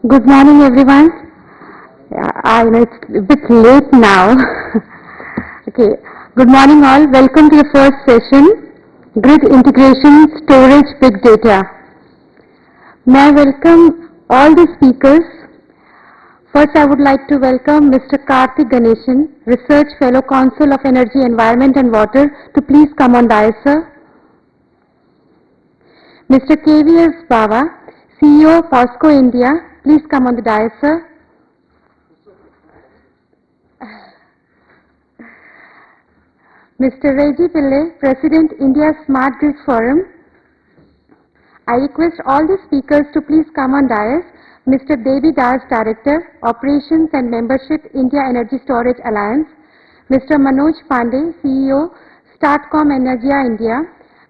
Good morning, everyone. Yeah, I know it's a bit late now. Okay. Good morning, all. Welcome to the first session, Grid Integration, Storage, Big Data. May I welcome all the speakers. First, I would like to welcome Mr. Karthik Ganesan, Research Fellow Council of Energy, Environment and Water, to please come on dais, sir. Mr. KVS Bava, CEO of POSOCO India, please come on the dais, sir. Mr. Reji Pillai, President, India Smart Grid Forum. I request all the speakers to please come on dais. Mr. Devi Das, Director, Operations and Membership, India Energy Storage Alliance. Mr. Manoj Pande, CEO, Statcon Energiaa India.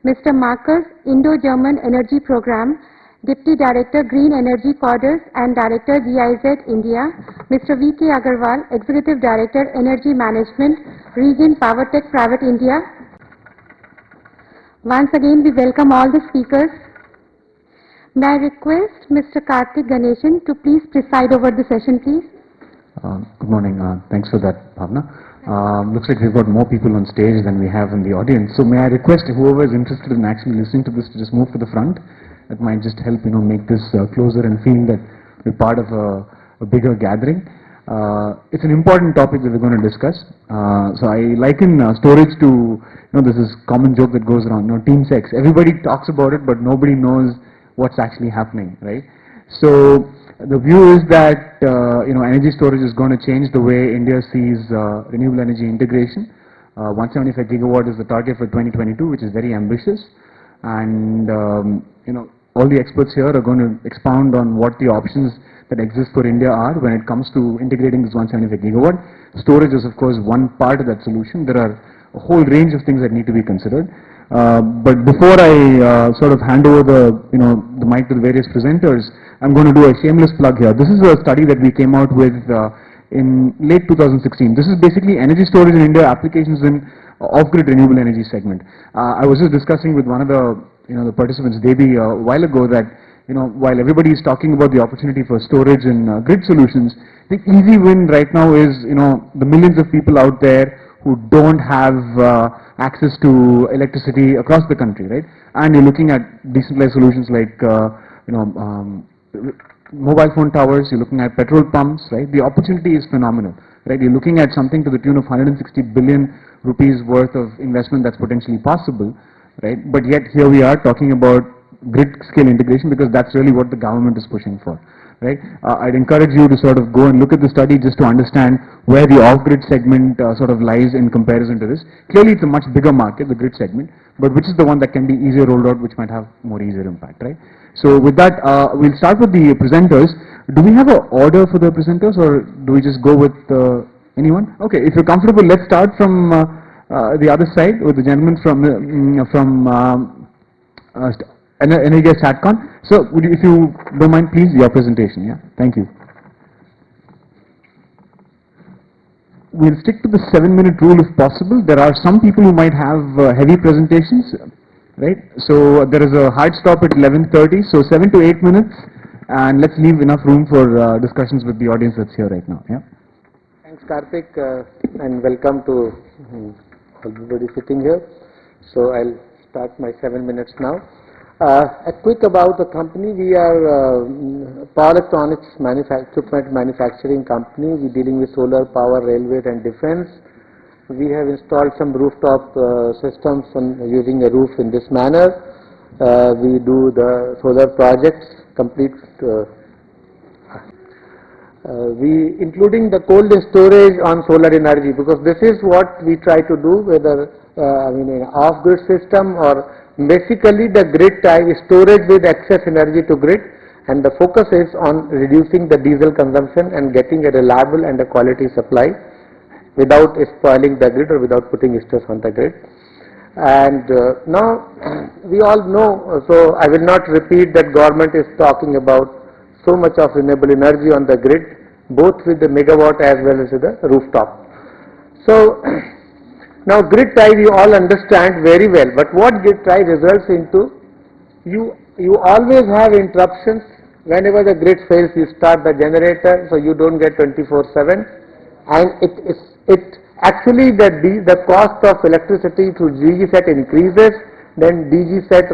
Mr. Markus, Indo-German Energy Program, Deputy Director, Green Energy Corridors and Director, GIZ India. Mr. V.K. Agrawal, Executive Director, Energy Management, ReGen Powertech Private India. Once again, we welcome all the speakers. May I request Mr. Karthik Ganesan to please preside over the session, please. Good morning. Thanks for that, Bhavna. Looks like we've got more people on stage than we have in the audience. So may I request whoever is interested in actually listening to this to just move to the front. That might just help, make this closer and feel that we're part of a bigger gathering. It's an important topic that we're going to discuss. So I liken storage to, this is common joke that goes around, team sex. Everybody talks about it, but nobody knows what's actually happening, right? So the view is that energy storage is going to change the way India sees renewable energy integration. 175 gigawatt is the target for 2022, which is very ambitious, and all the experts here are going to expound on what the options that exist for India are when it comes to integrating this 175 gigawatt. Storage is of course one part of that solution. There are a whole range of things that need to be considered. But before I sort of hand over the mic to the various presenters, I'm going to do a shameless plug here. This is a study that we came out with in late 2016. This is basically energy storage in India applications in off-grid renewable energy segment. I was just discussing with one of the participants, Devi, a while ago that while everybody is talking about the opportunity for storage and grid solutions, the easy win right now is the millions of people out there who don't have access to electricity across the country, right? And you're looking at decentralized solutions like mobile phone towers. You're looking at petrol pumps, right? The opportunity is phenomenal, right? You're looking at something to the tune of 160 billion rupees worth of investment that's potentially possible, right? But yet here we are talking about grid scale integration because that's really what the government is pushing for, right? I'd encourage you to sort of go and look at the study just to understand where the off-grid segment sort of lies in comparison to this. Clearly it's a much bigger market, the grid segment, but which is the one that can be easier rolled out, which might have more easier impact, right? So with that, we'll start with the presenters. Do we have an order for the presenters, or do we just go with anyone? Okay, if you're comfortable, let's start from the other side with the gentleman from Energiaa Statcon. So, if you don't mind, please, your presentation. Yeah, thank you. We'll stick to the 7-minute rule if possible. There are some people who might have heavy presentations, right? So there is a hard stop at 11:30. So 7 to 8 minutes, and let's leave enough room for discussions with the audience that's here right now. Yeah. Thanks, Karthik, and welcome to everybody sitting here. So I'll start my 7 minutes now. A quick about the company. We are power electronics equipment manufacturing company. We're dealing with solar power, railways and defense. We have installed some rooftop systems using a roof in this manner. We do the solar projects complete. We including the cold storage on solar energy, because this is what we try to do, whether an off-grid system or basically the grid tie storage with excess energy to grid, and the focus is on reducing the diesel consumption and getting a reliable and a quality supply without spoiling the grid or without putting stress on the grid. And now we all know, so I will not repeat that government is talking about so much of renewable energy on the grid, both with the megawatt as well as with the rooftop. So now grid tie you all understand very well, but what grid tie results into, you always have interruptions Whenever the grid fails, you start the generator, so you don't get 24/7. And it actually the cost of electricity through DG set increases, then DG set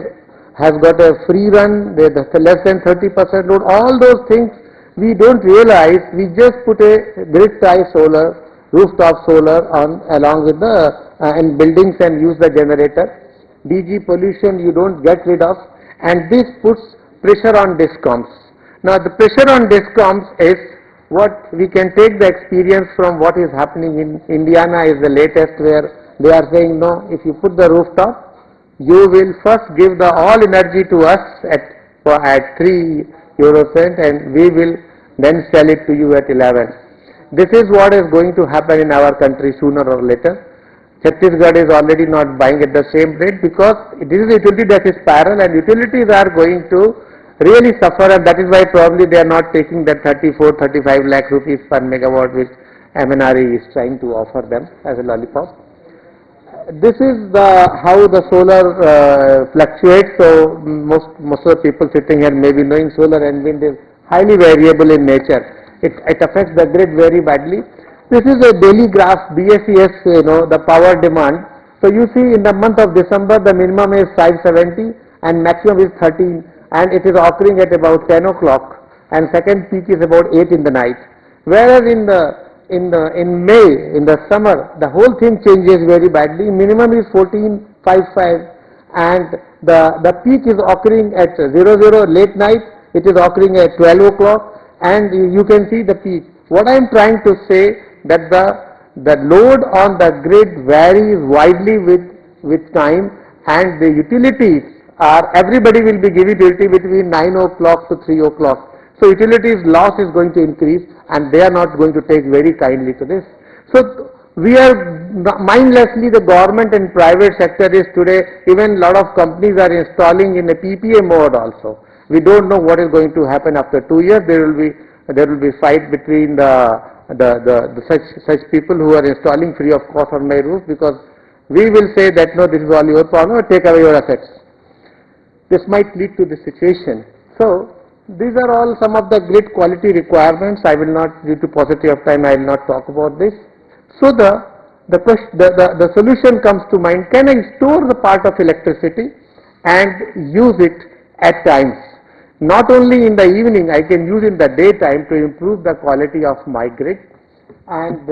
has got a free run, there's less than 30% load, all those things we don't realize. We just put a grid tie solar, rooftop solar on along with the in buildings and use the generator. DG pollution you don't get rid of, and this puts pressure on discoms. Now the pressure on discoms is what we can take the experience from what is happening in Indiana is the latest, where they are saying no, if you put the rooftop, you will first give the all energy to us at 3 euro cent, and we will then sell it to you at 11. This is what is going to happen in our country sooner or later. Chhattisgarh is already not buying at the same rate because this is a utility that is parallel, and utilities are going to really suffer, and that is why probably they are not taking that 34-35 lakh rupees per megawatt which MNRE is trying to offer them as a lollipop. This is how the solar fluctuates. So most of the people sitting here may be knowing solar and wind is highly variable in nature. It affects the grid very badly. This is a daily graph, BSES, the power demand. So you see in the month of December the minimum is 570 and maximum is 13, and it is occurring at about 10 o'clock, and second peak is about 8 in the night. Whereas in May, in the summer, the whole thing changes very badly. Minimum is 14.55 and the peak is occurring at 00 late night. It is occurring at 12 o'clock, and you can see the peak. What I am trying to say that the load on the grid varies widely with time, and the utilities everybody will be giving utility between 9 o'clock to 3 o'clock. So utilities loss is going to increase, and they are not going to take very kindly to this. So we are mindlessly, the government and private sector is today, even a lot of companies are installing in a PPA mode also. We don't know what is going to happen after 2 years. There will be fight between such people who are installing free of cost on my roof, because we will say that no, this is all your problem, take away your assets. This might lead to this situation. So these are all some of the grid quality requirements. I will not, due to paucity of time, I will not talk about this. So the solution comes to mind: can I store the part of electricity and use it at times? Not only in the evening, I can use in the daytime to improve the quality of my grid. And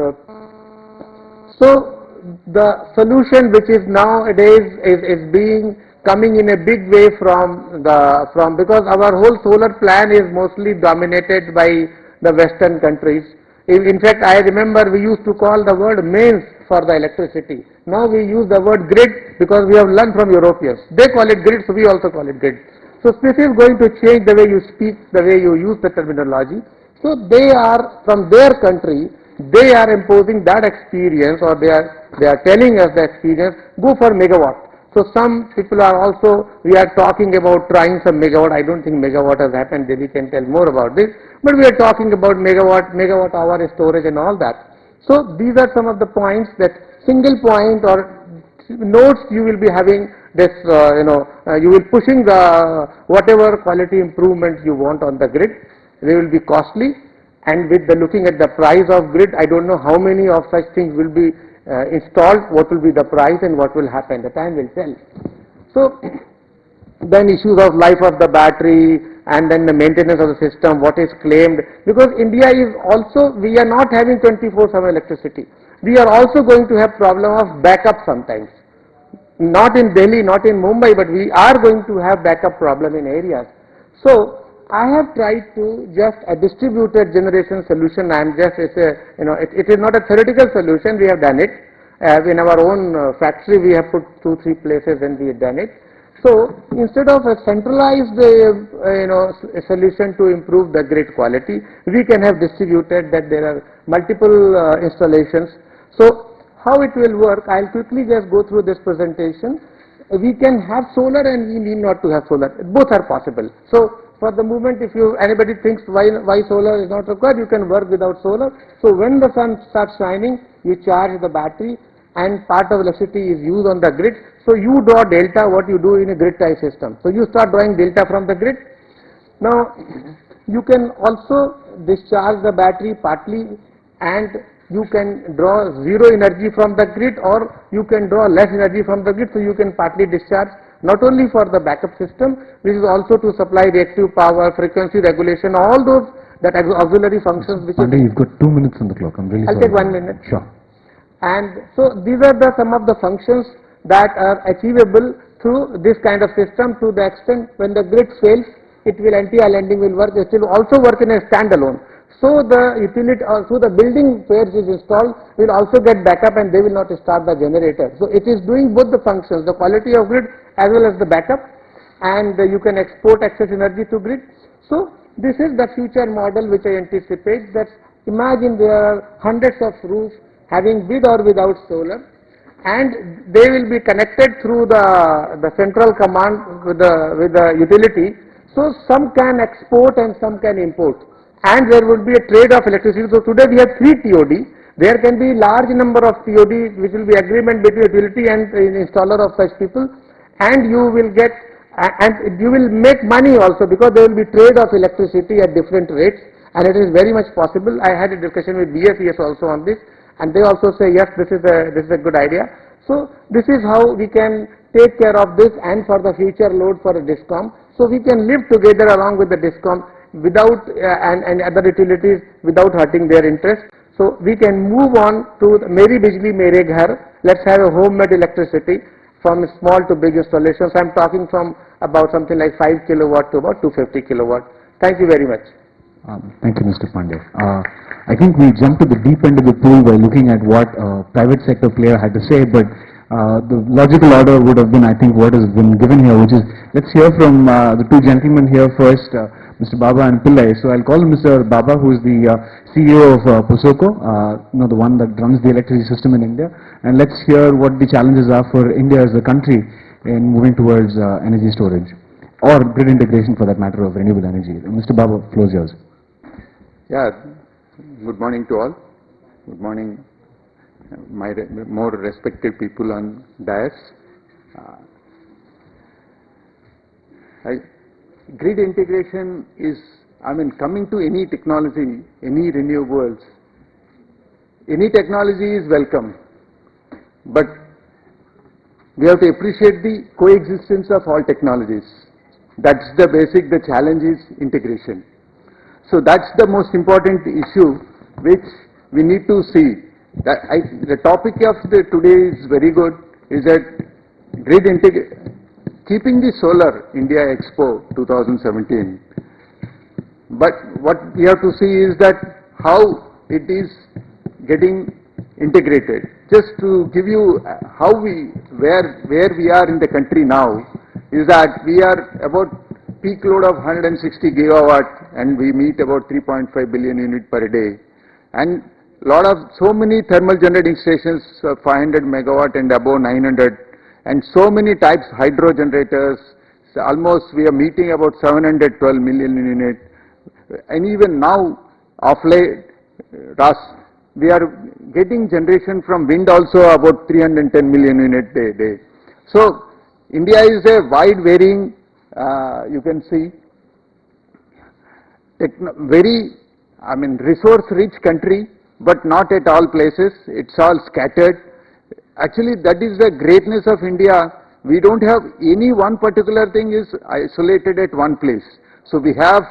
so the solution which is nowadays is coming in a big way because our whole solar plan is mostly dominated by the Western countries. In fact, I remember we used to call the word mains for the electricity. Now we use the word grid because we have learned from Europeans. They call it grid, so we also call it grid. So this is going to change the way you speak, the way you use the terminology. So they are, from their country, they are imposing that experience, or they are telling us the experience, go for megawatt. So some people are also, we are talking about trying some megawatt. I don't think megawatt has happened, we can tell more about this, but we are talking about megawatt hour storage and all that. So these are some of the points, that single point or notes you will be having this, you will pushing the whatever quality improvements you want on the grid. They will be costly, and with the looking at the price of grid, I don't know how many of such things will be installed, what will be the price and what will happen, the time will tell. So then issues of life of the battery, and then the maintenance of the system, what is claimed, because India is also, we are not having 24/7 electricity. We are also going to have problem of backup sometimes. Not in Delhi, not in Mumbai, but we are going to have backup problem in areas. So I have tried to just a distributed generation solution. I am just, it is not a theoretical solution. We have done it in our own factory. We have put 2-3 places and we have done it. So instead of a centralized, a solution to improve the grid quality, we can have distributed, that there are multiple installations. So how it will work, I'll quickly just go through this presentation. We can have solar and we need not to have solar. Both are possible. So for the moment, if anybody thinks why solar is not required, you can work without solar. So when the sun starts shining, you charge the battery, and part of electricity is used on the grid. So you draw delta, what you do in a grid tie system. So you start drawing delta from the grid. Now you can also discharge the battery partly, and you can draw zero energy from the grid, or you can draw less energy from the grid, so you can partly discharge, not only for the backup system, which is also to supply reactive power, frequency regulation, all those that auxiliary functions which Pande, you've got 2 minutes on the clock. I'm really I'll sorry. take 1 minute. Sure. And so these are some of the functions that are achievable through this kind of system, to the extent when the grid fails, Energiaa lending will work. It will also work in a standalone. So the utility, so the building where it is installed will also get backup, and they will not start the generator. So it is doing both the functions, the quality of grid as well as the backup, and you can export excess energy to grid. So this is the future model which I anticipate. That imagine there are hundreds of roofs having with or without solar, and they will be connected through the central command with the utility. So some can export and some can import, and there would be a trade of electricity. So today we have 3 TOD. There can be large number of TOD, which will be agreement between utility and installer of such people, and you will get and you will make money also, because there will be trade of electricity at different rates, and it is very much possible. I had a discussion with BSES also on this, and they also say yes, this is a good idea. So this is how we can take care of this, and for the future load for a DISCOM. So we can live together along with the DISCOM without and other utilities without hurting their interest. So we can move on to Meri Bijli Mere Ghar. Let's have a homemade electricity from small to big installations. I'm talking from about something like 5 kilowatt to about 250 kilowatt. Thank you very much. Thank you, Mr. Pande. I think we jumped to the deep end of the pool by looking at what private sector player had to say, but the logical order would have been, I think, what has been given here, which is, let's hear from the 2 gentlemen here first, Mr. Baba and Pillai. So I'll call Mr. Baba, who is the CEO of POSOCO, the one that runs the electricity system in India, and let's hear what the challenges are for India as a country in moving towards energy storage, or grid integration for that matter, of renewable energy. Mr. Baba, floor is yours. Yeah, good morning to all. Good morning, my more respected people on dais. Grid integration is, coming to any technology, any renewables, any technology is welcome, but we have to appreciate the coexistence of all technologies. That's the basic, the challenge is integration. So that's the most important issue which we need to see. The topic of today is very good, is that grid keeping the solar India Expo 2017. But what we have to see is that how it is getting integrated. Just to give you where we are in the country now, is that we are about peak load of 160 gigawatt, and we meet about 3.5 billion unit per day, and so many thermal generating stations, 500 megawatt and above 900, and so many types hydro generators. So almost we are meeting about 712 million unit, and even now of late, we are getting generation from wind also about 310 million unit a day. So India is a wide varying, you can see, very, resource rich country, but not at all places. It's all scattered. Actually, that is the greatness of India. We don't have any one particular thing is isolated at one place. So we have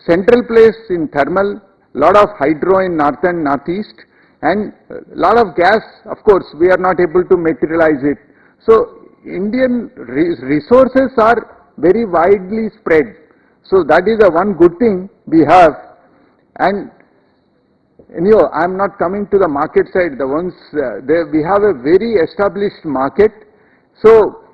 central place in thermal, lot of hydro in north and northeast, and lot of gas. Of course, we are not able to materialize it. So Indian resources are very widely spread. So that is the one good thing we have. And anyhow, I am not coming to the market side. The ones we have a very established market. So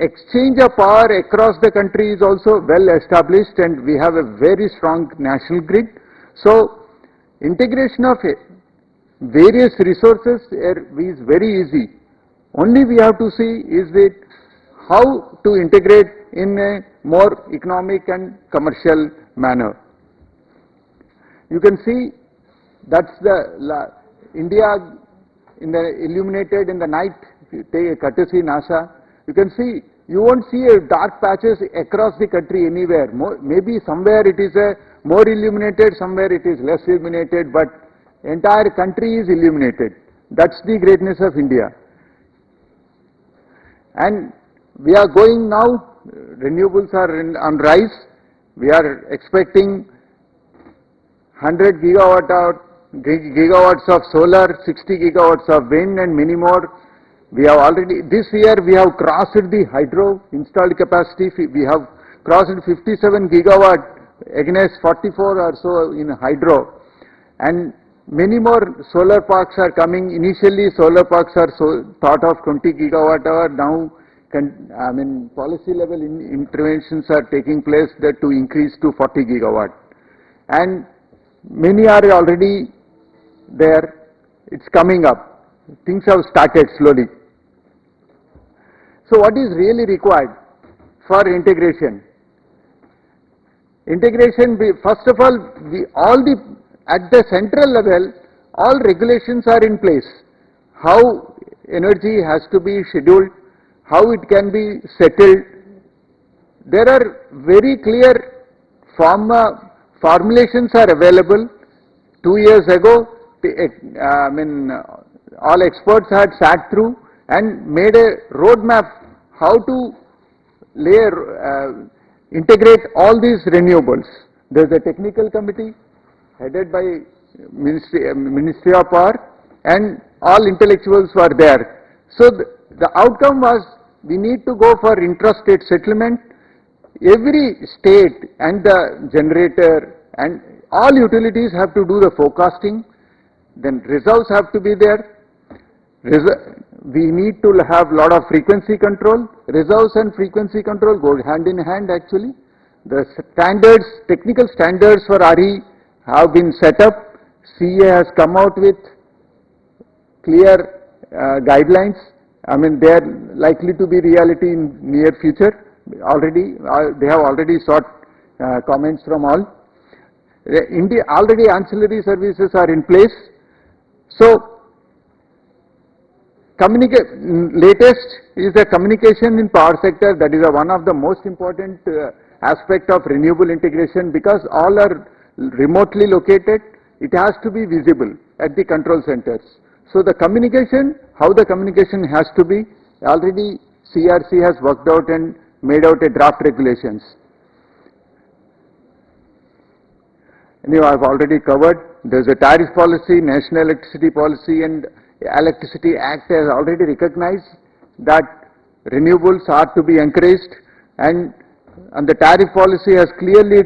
exchange of power across the country is also well established, and we have a very strong national grid. So integration of various resources is very easy. Only we have to see is that how to integrate in a more economic and commercial manner. You can see that's the India in the illuminated in the night, courtesy NASA. You can see, you won't see a dark patches across the country anywhere. Maybe somewhere it is a more illuminated, somewhere it is less illuminated, but entire country is illuminated. That's the greatness of India. And we are going now, renewables are on rise. We are expecting 100 gigawatts of solar, 60 gigawatts of wind and many more. We have already, this year we have crossed the hydro installed capacity. We have crossed 57 gigawatt against 44 or so in hydro. And many more solar parks are coming. Initially solar parks are thought of 20 gigawatt hour. Now policy level interventions are taking place that to increase to 40 gigawatt. And many are already there. It's coming up. Things have started slowly. So what is really required for integration? Integration, first of all, at the central level, all regulations are in place. How energy has to be scheduled, how it can be settled. There are very clear formulations are available. 2 years ago, all experts had sat through and made a roadmap how to integrate all these renewables. There is a technical committee headed by Ministry of Power, and all intellectuals were there. So the outcome was we need to go for intrastate settlement. Every state and the generator and all utilities have to do the forecasting. Then reserves have to be there. We need to have lot of frequency control. Reserves and frequency control go hand in hand actually. The standards, technical standards for RE have been set up. CA has come out with clear guidelines. They are likely to be reality in near future. Already, they have already sought comments from all. Already ancillary services are in place. So, latest is the communication in power sector. That is one of the most important aspect of renewable integration, because all are remotely located. It has to be visible at the control centers. So the communication, how the communication has to be, already CRC has worked out and made out a draft regulations. Anyway, I've already covered. There's a tariff policy, national electricity policy, and Electricity Act has already recognized that renewables are to be encouraged, and the tariff policy has clearly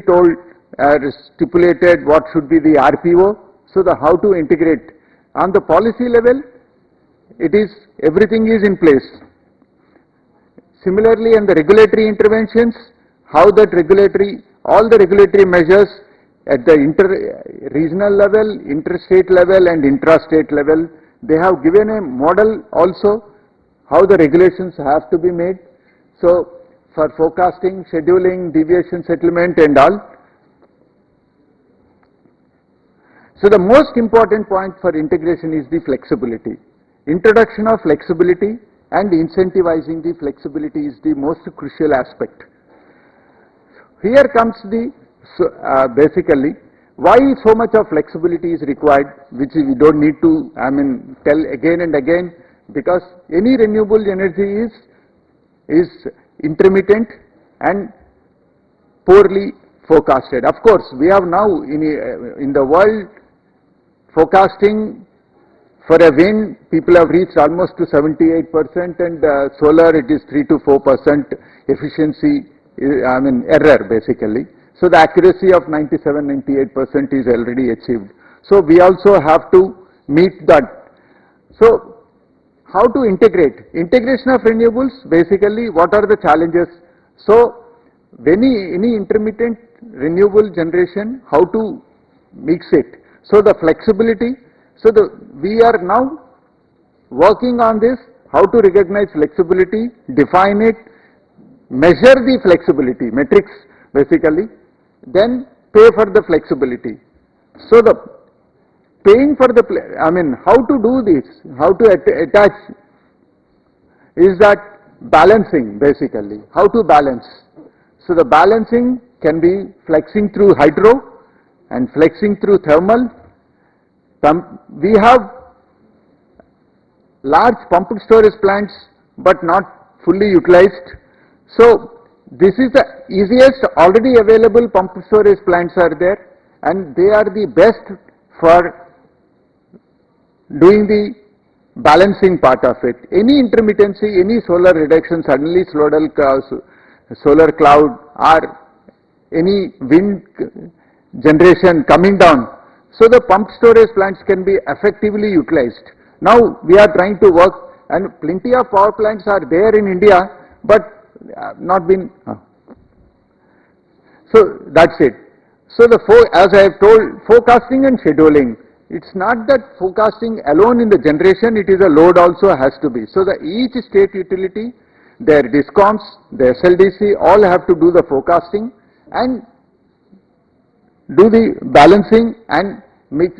stipulated what should be the RPO. So how to integrate. On the policy level, everything is in place. Similarly, in the regulatory interventions, all the regulatory measures at the regional level, interstate level and intrastate level, they have given a model also how the regulations have to be made. So for forecasting, scheduling, deviation settlement and all. So the most important point for integration is the flexibility. Introduction of flexibility and incentivizing the flexibility is the most crucial aspect. Here comes basically why so much of flexibility is required, which we don't need to tell again and again, because any renewable energy is intermittent and poorly forecasted. Of course, we have now in the world forecasting for a wind, people have reached almost to 78%, and solar it is 3 to 4% efficiency, error basically. So the accuracy of 97-98% is already achieved. So we also have to meet that. So how to integrate? Integration of renewables, basically what are the challenges? So any intermittent renewable generation, how to mix it? So the flexibility, we are now working on this, how to recognize flexibility, define it, measure the flexibility, metrics basically, then pay for the flexibility. So the paying for the, how to do this, how to attach is that balancing basically, how to balance. So the balancing can be flexing through hydro, and flexing through thermal. We have large pumped storage plants but not fully utilized. So this is the easiest, already available pumped storage plants are there, and they are the best for doing the balancing part of it. Any intermittency, any solar reduction, suddenly solar cloud or any wind generation coming down, so the pumped storage plants can be effectively utilized. Now we are trying to work, and plenty of power plants are there in India, but not been. So that's it. So as I have told, forecasting and scheduling. It's not that forecasting alone in the generation, it is a load also has to be. So each state utility, their DISCOMs, their SLDC, all have to do the forecasting and do the balancing and make.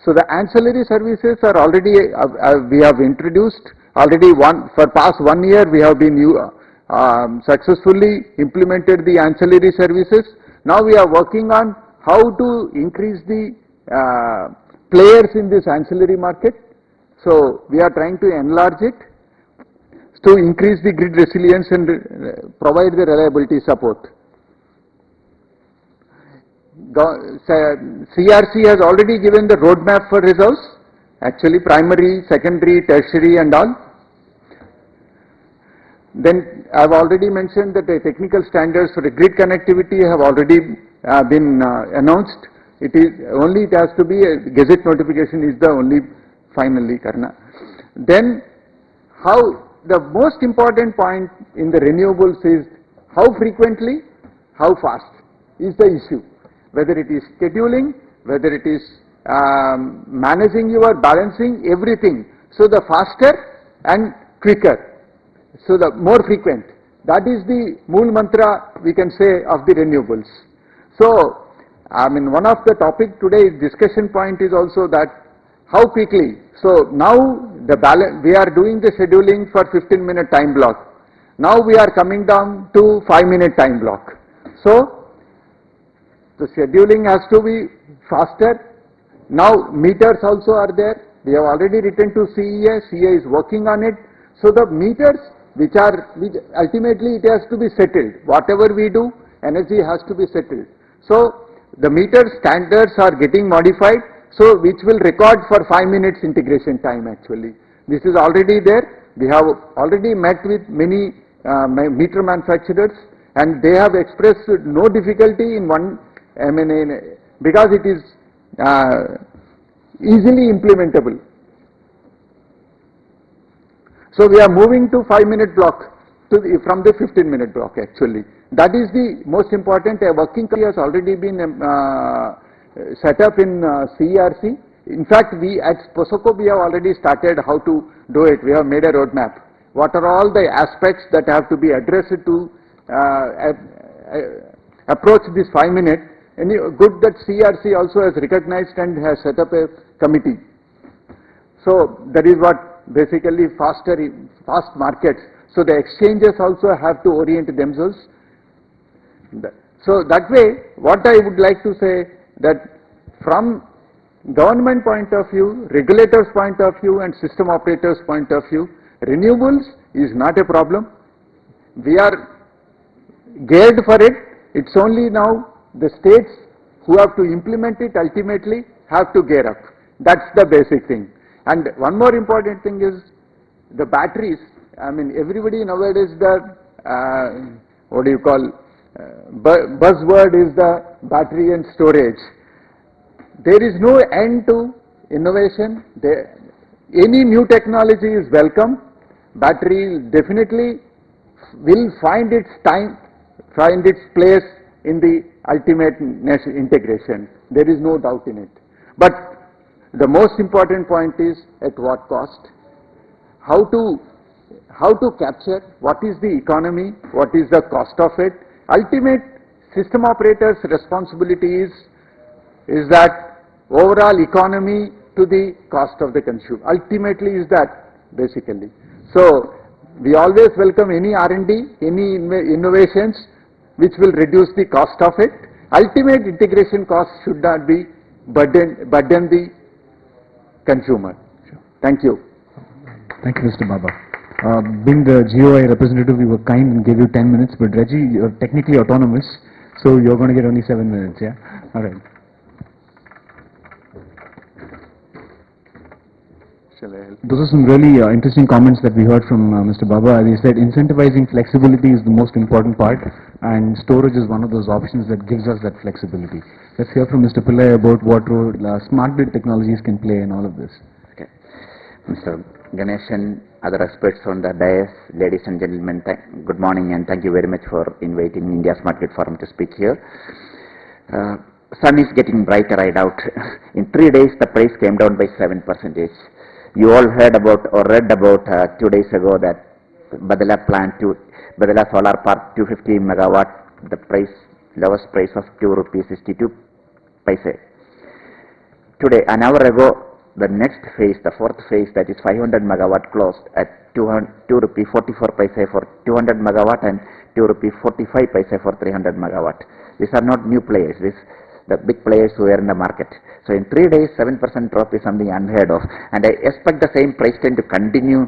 So the ancillary services are already, we have introduced, already for past 1 year we have been successfully implemented the ancillary services. Now we are working on how to increase the players in this ancillary market. So we are trying to enlarge it to increase the grid resilience and provide the reliability support. CRC has already given the roadmap for reserves, actually primary, secondary, tertiary and all. Then I have already mentioned that the technical standards for the grid connectivity have already been announced. It has to be a gazette notification is the only finally karna. Then how the most important point in the renewables is how frequently, how fast is the issue. Whether it is scheduling, whether it is managing your balancing, everything. So the faster and quicker, so the more frequent. That is the mool mantra we can say of the renewables. So, one of the topic today discussion point is also that how quickly. So now we are doing the scheduling for 15-minute time block. Now we are coming down to 5-minute time block. So the scheduling has to be faster. Now meters also are there. We have already written to CEA. CEA is working on it. So the meters which ultimately it has to be settled. Whatever we do, energy has to be settled. So the meter standards are getting modified. So which will record for 5 minutes integration time actually. This is already there. We have already met with many meter manufacturers, and they have expressed no difficulty in because it is easily implementable. So we are moving to 5-minute block from the 15-minute block actually. That is the most important. A working committee has already been set up in CERC. In fact, we at POSOCO we have already started how to do it. We have made a roadmap. What are all the aspects that have to be addressed to approach this 5-minute? And good that CERC also has recognized and has set up a committee. So that is what basically fast markets. So the exchanges also have to orient themselves. So that way, what I would like to say that from government point of view, regulators point of view and system operators point of view, renewables is not a problem. We are geared for it. It's only now the states who have to implement it ultimately have to gear up. That's the basic thing. And one more important thing is the batteries. Everybody nowadays what do you call, buzzword is the battery and storage. There is no end to innovation. Any new technology is welcome. Battery definitely will find its time, find its place in the ultimate integration. There is no doubt in it. But the most important point is at what cost? How to capture, what is the economy, what is the cost of it. Ultimate system operator's responsibility is that overall economy to the cost of the consumer. Ultimately is that basically. So we always welcome any R&D, any innovations, which will reduce the cost of it. Ultimate integration cost should not be burden the consumer. Thank you. Thank you, Mr. Baba. Being the GOI representative, we were kind and gave you 10 minutes, but Reji, you're technically autonomous, so you're going to get only 7 minutes, yeah? All right. Shall I help? Those are some really interesting comments that we heard from Mr. Baba. As he said, incentivizing flexibility is the most important part, and storage is one of those options that gives us that flexibility. Let's hear from Mr. Pillai about what role smart grid technologies can play in all of this. Okay. Mr. Ganesan, other experts on the dais, ladies and gentlemen, good morning and thank you very much for inviting India Smart Grid Forum to speak here. Sun is getting brighter, I doubt. In 3 days, the price came down by 7%. You all heard about or read about 2 days ago that Badala solar park 250 megawatt, the price, lowest price of ₹2.62. Today, an hour ago, the next phase, the fourth phase, that is 500 megawatt closed at ₹2.44 for 200 megawatt and ₹2.45 for 300 megawatt. These are not new players. These the big players who are in the market. So in 3 days, 7% drop is something unheard of. And I expect the same price trend to continue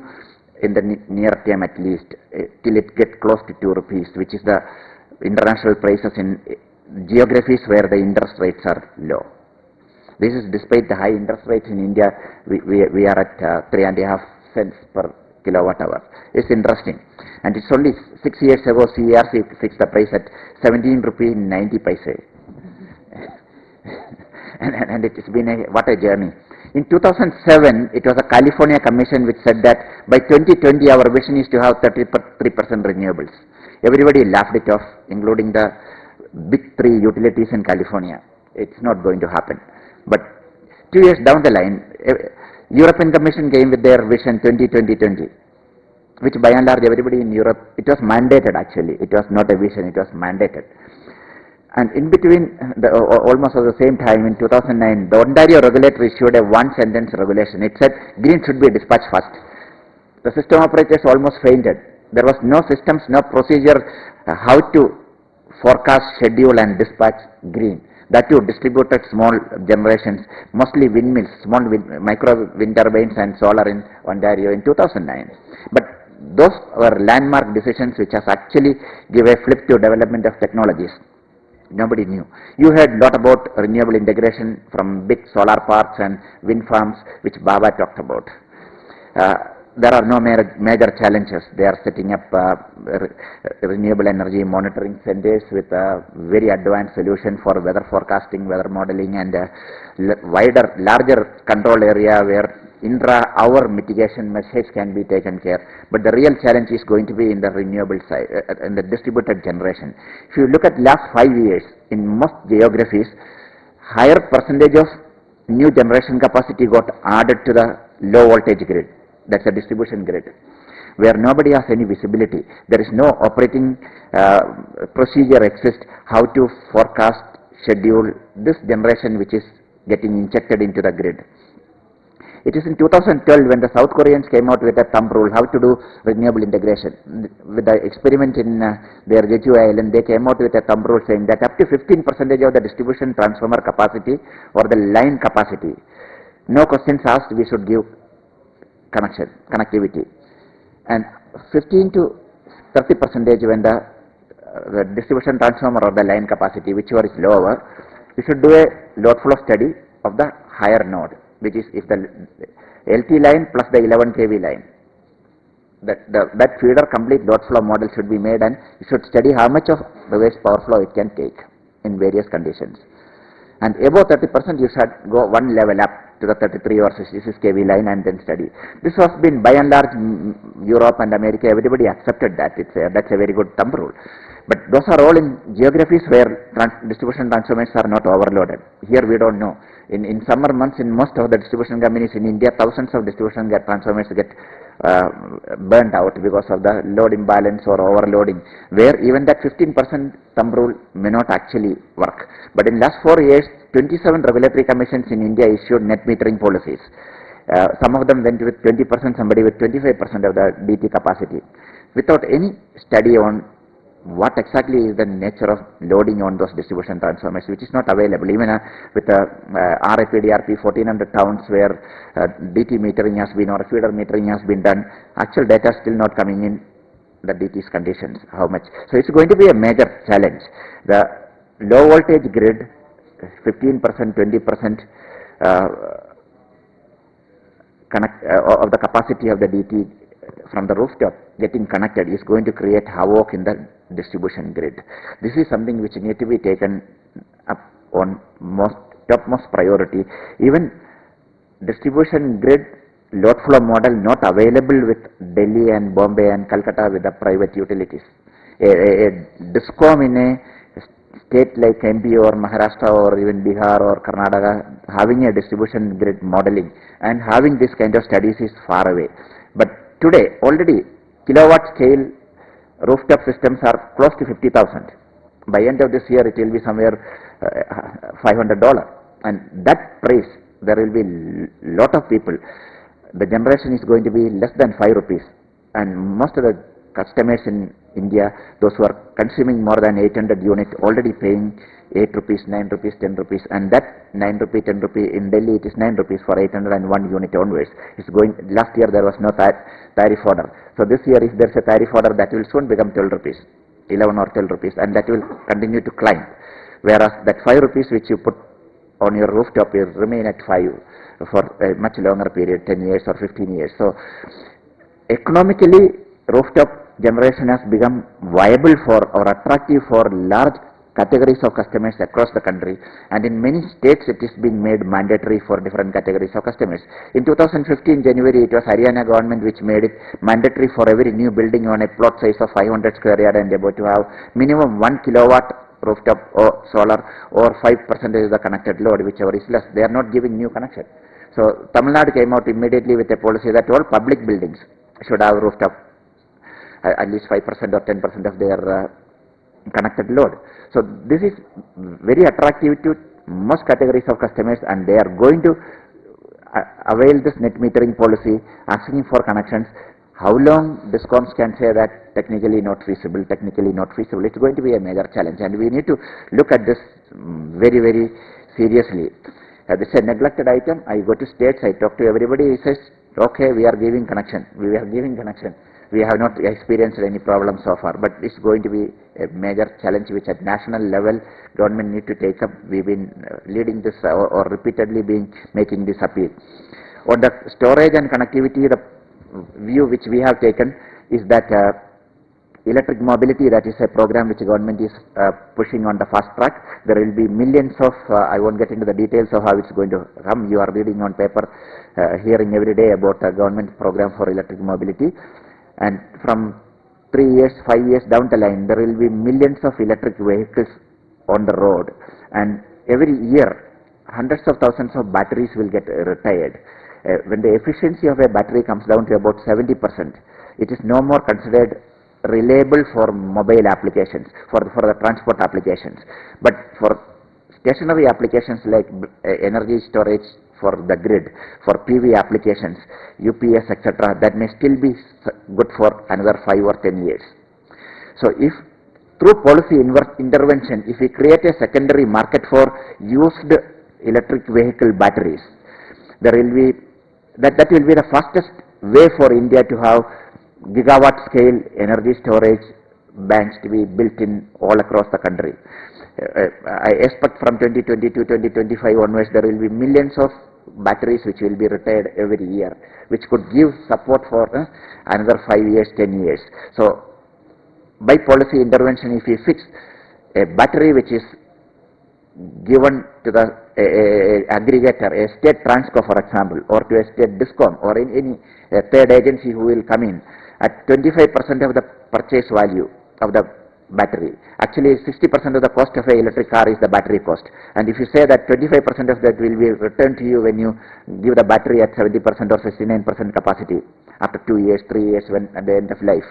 in the near term at least, till it gets close to ₹2, which is the international prices in geographies where the interest rates are low. This is despite the high interest rates in India, we are at 3.5 cents per kilowatt hour. It's interesting. And it's only 6 years ago CERC fixed the price at ₹17.90. and it's been what a journey. In 2007, it was a California commission which said that by 2020 our vision is to have 33% renewables. Everybody laughed it off, including the big 3 utilities in California. It's not going to happen. But 2 years down the line, European Commission came with their vision 2020, which by and large everybody in Europe, it was mandated actually. It was not a vision, it was mandated. And in between, almost at the same time in 2009, the Ontario regulator issued a one-sentence regulation. It said green should be dispatched first. The system operators almost fainted. There was no systems, no procedure how to forecast, schedule and dispatch green. That too distributed small generations, mostly windmills, small micro wind turbines and solar in Ontario in 2009. But those were landmark decisions which has actually give a flip to development of technologies. Nobody knew. You heard a lot about renewable integration from big solar parks and wind farms, which Baba talked about. There are no major challenges. They are setting up renewable energy monitoring centers with a very advanced solution for weather forecasting, weather modeling, and larger control area where intra-hour mitigation measures can be taken care. But the real challenge is going to be in the renewable side, in the distributed generation. If you look at last 5 years, in most geographies, higher percentage of new generation capacity got added to the low voltage grid. That's a distribution grid, where nobody has any visibility. There is no operating procedure exists how to forecast, schedule this generation which is getting injected into the grid. It is in 2012 when the South Koreans came out with a thumb rule how to do renewable integration. With the experiment in their Jeju island, they came out with a thumb rule saying that up to 15% of the distribution transformer capacity or the line capacity, no questions asked, we should give connectivity. And 15 to 30% when the distribution transformer or the line capacity, whichever is lower, we should do a load flow study of the higher node, which is if the LT line plus the 11 kV line. That feeder complete load flow model should be made, and you should study how much of the waste power flow it can take in various conditions. And above 30% you should go one level up to the 33 or 66 kV line and then study. This has been by and large Europe and America, everybody accepted that. That's a very good thumb rule. But those are all in geographies where distribution transformers are not overloaded. Here we don't know. In summer months, in most of the distribution companies in India, thousands of distribution transformers get burnt out because of the load imbalance or overloading, where even that 15% thumb rule may not actually work. But in last 4 years, 27 regulatory commissions in India issued net metering policies. Some of them went with 20%, somebody with 25% of the DT capacity, without any study on what exactly is the nature of loading on those distribution transformers, which is not available. Even with RFPDRP 1400 towns where DT metering has been or feeder metering has been done, actual data is still not coming in the DT's conditions, how much. So it's going to be a major challenge. The low voltage grid, 15%, 20% of the capacity of the DT from the rooftop getting connected is going to create havoc in the distribution grid. This is something which need to be taken up on topmost priority. Even distribution grid load flow model not available with Delhi and Bombay and Calcutta with the private utilities. A DISCOM in a state like MP or Maharashtra or even Bihar or Karnataka having a distribution grid modeling and having this kind of studies is far away. But today already kilowatt scale rooftop systems are close to 50,000. By end of this year it will be somewhere $500, and that price there will be lot of people. The generation is going to be less than 5 rupees, and most of the customers in India, those who are consuming more than 800 units, already paying 8 rupees, 9 rupees, 10 rupees, and that 9 rupee, 10 rupee, in Delhi it is 9 rupees for 801 unit onwards. It's going, last year there was no tariff order. So this year if there's a tariff order, that will soon become 12 rupees, 11 or 12 rupees, and that will continue to climb. Whereas that 5 rupees which you put on your rooftop will remain at 5 for a much longer period, 10 years or 15 years. So economically, rooftop generation has become viable for or attractive for large categories of customers across the country, and in many states it is being made mandatory for different categories of customers. In 2015 January, it was Haryana government which made it mandatory for every new building on a plot size of 500 square yard and above to have minimum 1 kilowatt rooftop or solar, or 5% is the connected load, whichever is less. They are not giving new connection. So Tamil Nadu came out immediately with a policy that all public buildings should have rooftop at least 5% or 10% of their connected load. So this is very attractive to most categories of customers, and they are going to avail this net metering policy, asking for connections. How long DISCOMs can say that technically not feasible, it's going to be a major challenge, and we need to look at this very, very seriously. This is a neglected item. I go to states, I talk to everybody, he says, okay, we are giving connection. We have not experienced any problem so far, but it's going to be a major challenge which at national level government need to take up. We've been leading this or repeatedly making this appeal. On the storage and connectivity, the view which we have taken is that electric mobility, that is a program which government is pushing on the fast track. There will be millions of, I won't get into the details of how it's going to come. You are reading on paper, hearing every day about a government program for electric mobility. And from 3 years, 5 years down the line, there will be millions of electric vehicles on the road. And every year, hundreds of thousands of batteries will get retired. When the efficiency of a battery comes down to about 70%, it is no more considered reliable for mobile applications, for the transport applications. But for stationary applications like energy storage for the grid, for PV applications, UPS, etc., that may still be good for another 5 or 10 years. So if through policy intervention, if we create a secondary market for used electric vehicle batteries, there will be, that will be the fastest way for India to have gigawatt scale energy storage banks to be built in all across the country. I expect from 2022, 2025 onwards, there will be millions of batteries which will be retired every year, which could give support for another 5 years, 10 years. So by policy intervention, if we fix a battery which is given to the aggregator, a state transco for example, or to a state DISCOM or in any third agency who will come in at 25% of the purchase value of the battery. Actually 60% of the cost of an electric car is the battery cost, and if you say that 25% of that will be returned to you when you give the battery at 70% or 69% capacity after 2 years, 3 years, when at the end of life,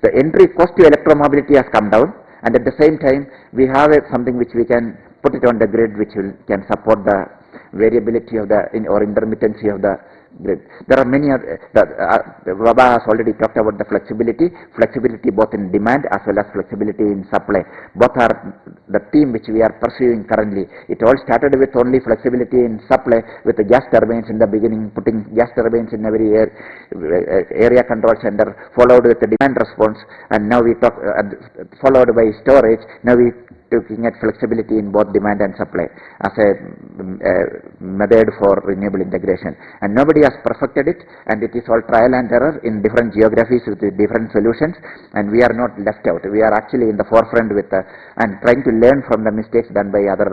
the entry cost to electromobility has come down, and at the same time we have something which we can put it on the grid, which can support the variability of the or intermittency of the grid. There are many other, Baba has already talked about the flexibility both in demand as well as flexibility in supply. Both are the theme which we are pursuing currently. It all started with only flexibility in supply with the gas turbines in the beginning, putting gas turbines in every area control center, followed with the demand response, and now we talk, followed by storage. Now we looking at flexibility in both demand and supply as a method for renewable integration. And nobody has perfected it, and it is all trial and error in different geographies with different solutions, and we are not left out. We are actually in the forefront with and trying to learn from the mistakes done by other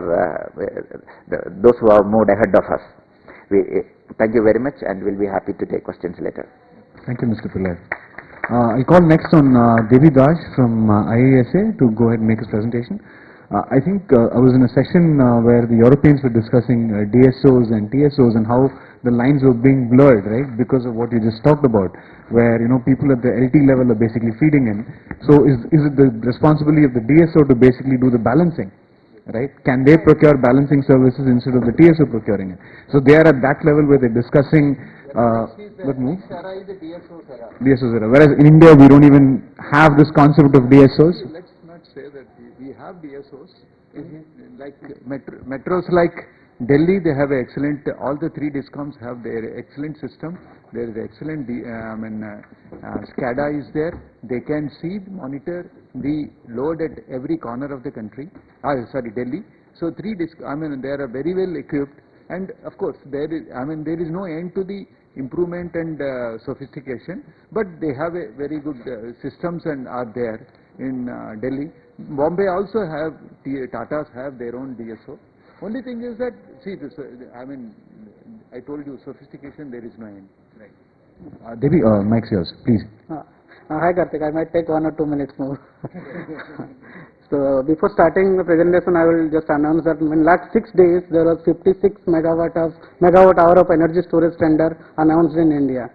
those who have moved ahead of us. Thank you very much, and we'll be happy to take questions later. Thank you, Mr. Pillai. I call next on Devi Dash from IASA to go ahead and make his presentation. I think I was in a session where the Europeans were discussing DSOs and TSOs and how the lines were being blurred, right, because of what you just talked about, where, you know, people at the LT level are basically feeding in. So is it the responsibility of the DSO to basically do the balancing, right? Can they procure balancing services instead of the TSO procuring it? So they are at that level where they're discussing DSOs era. Whereas in India we don't even have this concept of DSOs. Let's not say that we have DSOs. Like metros like Delhi, they have excellent, all the three DISCOMs have their excellent system. There is excellent, SCADA is there. They can see, monitor the load at every corner of the country. Delhi. So three they are very well equipped. And of course, there is no end to the improvement and sophistication, but they have a very good systems and are there in Delhi. Bombay also have, Tatas have their own DSO. Only thing is that, see, this, I told you, sophistication, there is no end. Right. Devi, mic's yours, please. Hi Karthik, I might take 1 or 2 minutes more. So before starting the presentation, I will just announce that in last 6 days there was 56 megawatt hour of energy storage tender announced in India.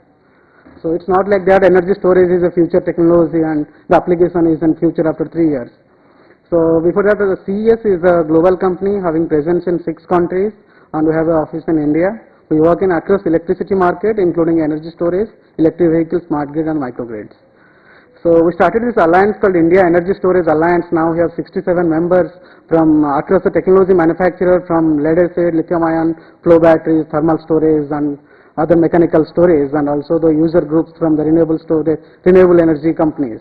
So it's not like that energy storage is a future technology and the application is in future after 3 years. So before that, the CES is a global company having presence in 6 countries, and we have an office in India. We work in across electricity market, including energy storage, electric vehicles, smart grid and microgrids. So we started this alliance called India Energy Storage Alliance. Now we have 67 members from across the technology manufacturer, from lead acid, lithium ion, flow batteries, thermal storage and other mechanical storage, and also the user groups from the renewable energy companies.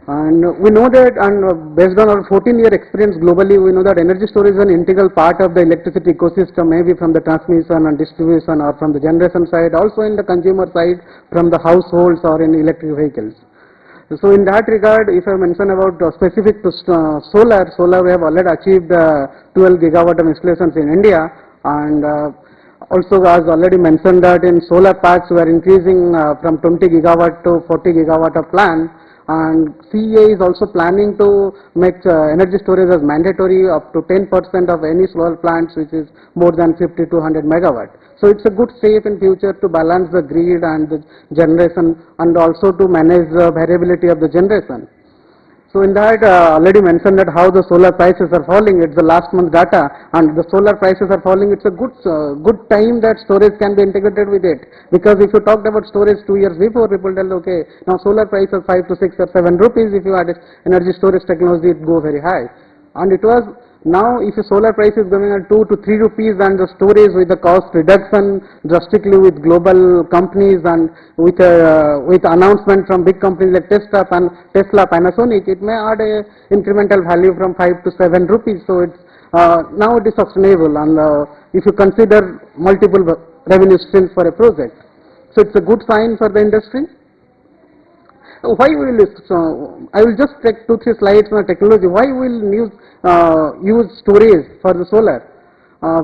And we know that, and based on our 14-year experience globally, we know that energy storage is an integral part of the electricity ecosystem, maybe from the transmission and distribution or from the generation side, also in the consumer side, from the households or in electric vehicles. So in that regard, if I mention about specific to solar we have already achieved 12 gigawatt of installations in India, and also as already mentioned that in solar parks we are increasing from 20 gigawatt to 40 gigawatt of plan. And CEA is also planning to make energy storage as mandatory up to 10% of any solar plants which is more than 50 to 100 megawatt. So it's a good step in future to balance the grid and the generation, and also to manage the variability of the generation. So in that, already mentioned that how the solar prices are falling. It's the last month data, and the solar prices are falling. It's a good time that storage can be integrated with it. Because if you talked about storage 2 years before, people tell, okay, now solar price is 5 to 6 or 7 rupees. If you add energy storage technology, it go very high. And it was, now if the solar price is going at 2 to 3 rupees, and the storage with the cost reduction drastically with global companies and with announcement from big companies like Tesla, Panasonic, it may add a incremental value from 5 to 7 rupees. So it's now it is sustainable, and if you consider multiple revenue streams for a project, so it's a good sign for the industry. Why will I will just take 2-3 slides on technology. Why will use storage for the solar?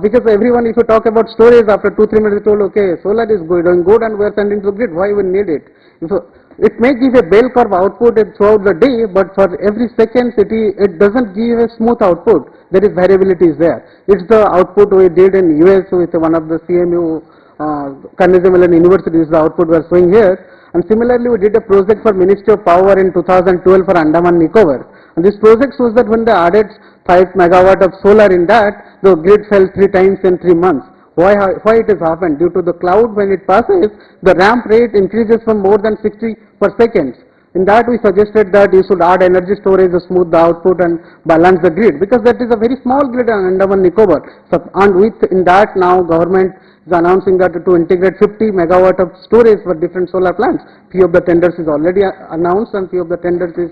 Because everyone, if you talk about storage, after 2-3 minutes, you told, okay, solar is doing good and we are sending to the grid. Why we need it? It may give a bell curve output throughout the day, but for every second it doesn't give a smooth output. There is variability is there. It's the output we did in US with one of the CMU Carnegie Mellon University is the output we are showing here. And similarly, we did a project for Ministry of Power in 2012 for Andaman Nicobar. And this project shows that when they added 5 megawatt of solar in that, the grid fell 3 times in 3 months. Why it has happened? Due to the cloud, when it passes, the ramp rate increases from more than 60 per second. In that, we suggested that you should add energy storage to smooth the output and balance the grid, because that is a very small grid on Andaman Nicobar. So, and in that now government is announcing that to integrate 50 megawatt of storage for different solar plants. Few of the tenders is already announced, and few of the tenders is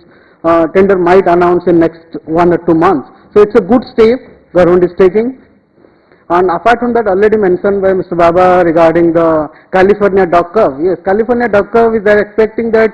tender might announce in next 1 or 2 months. So it's a good step government is taking. And apart from that, already mentioned by Mr. Baba regarding the California dog curve. Yes, California dog curve is expecting that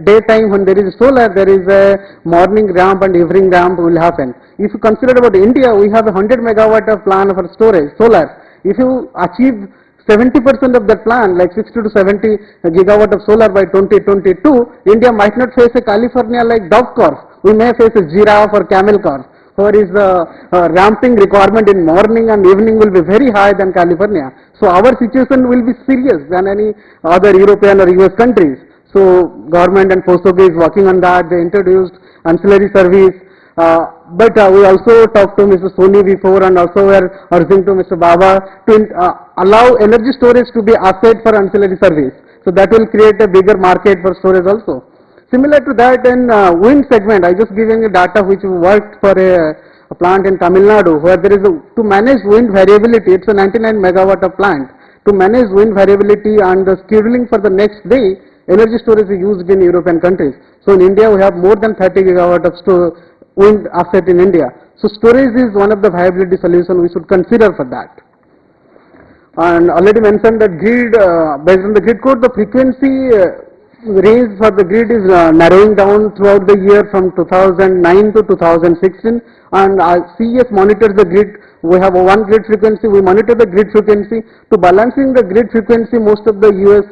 daytime when there is solar, there is a morning ramp and evening ramp will happen. If you consider about India, we have a 100 megawatt of plan for storage, solar. If you achieve 70% of that plan, like 60 to 70 gigawatt of solar by 2022, India might not face a California like dog curve. We may face a giraffe or camel curve. Where is the ramping requirement in morning and evening will be very high than California. So our situation will be serious than any other European or US countries. So government and POSOCO is working on that. They introduced ancillary service. But we also talked to Mr. Soni before, and also we are urging to Mr. Baba to allow energy storage to be asset for ancillary service. So that will create a bigger market for storage also. Similar to that, in wind segment, I just giving you data which worked for a plant in Tamil Nadu, where there is to manage wind variability. It's a 99 megawatt of plant. To manage wind variability and the scheduling for the next day, energy storage is used in European countries. So in India, we have more than 30 gigawatt of wind asset in India. So storage is one of the viability solution we should consider for that. And already mentioned that grid, based on the grid code, the frequency range for the grid is narrowing down throughout the year from 2009 to 2016, and CES monitors the grid. We have one grid frequency, we monitor the grid frequency. To balancing the grid frequency, most of the US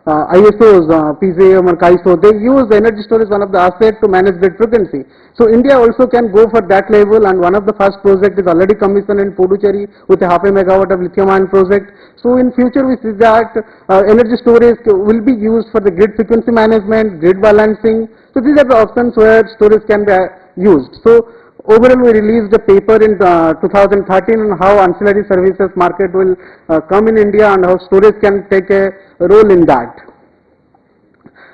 ISOs, PCM or KISO, they use energy storage one of the assets to manage grid frequency. So India also can go for that level, and one of the first project is already commissioned in Puducherry with a 0.5 megawatt of lithium-ion project. So in future we see that energy storage will be used for the grid frequency management, grid balancing. So these are the options where storage can be used. So overall, we released a paper in 2013 on how ancillary services market will come in India and how storage can take a role in that.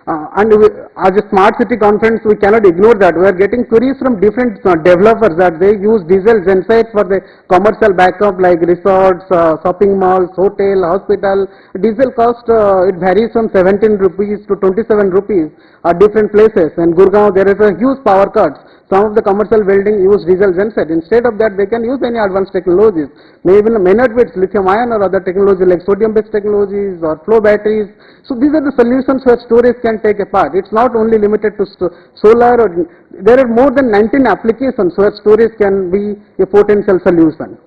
And as a smart city conference, we cannot ignore that. We are getting queries from different developers that they use diesel gensets for the commercial backup like resorts, shopping malls, hotel, hospital. Diesel cost, it varies from 17 rupees to 27 rupees at different places. In Gurgaon, there is a huge power cuts. Some of the commercial buildings use diesel genset. Instead of that, they can use any advanced technologies. Maybe may not be lithium-ion or other technology like sodium-based technologies or flow batteries. So these are the solutions where storage can take a part. It's not only limited to solar. Or there are more than 19 applications where storage can be a potential solution.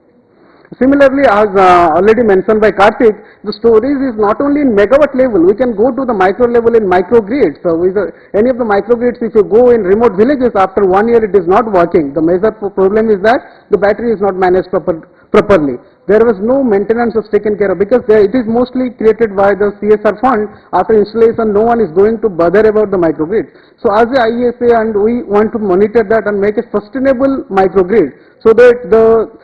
Similarly, as already mentioned by Karthik, the storage is not only in megawatt level, we can go to the micro level in microgrids. So with any of the microgrids, if you go in remote villages, after 1 year it is not working. The major problem is that the battery is not managed properly. There was no maintenance was taken care of because it is mostly created by the CSR fund. After installation, no one is going to bother about the microgrid. So as the IESA, and we want to monitor that and make a sustainable microgrid so that the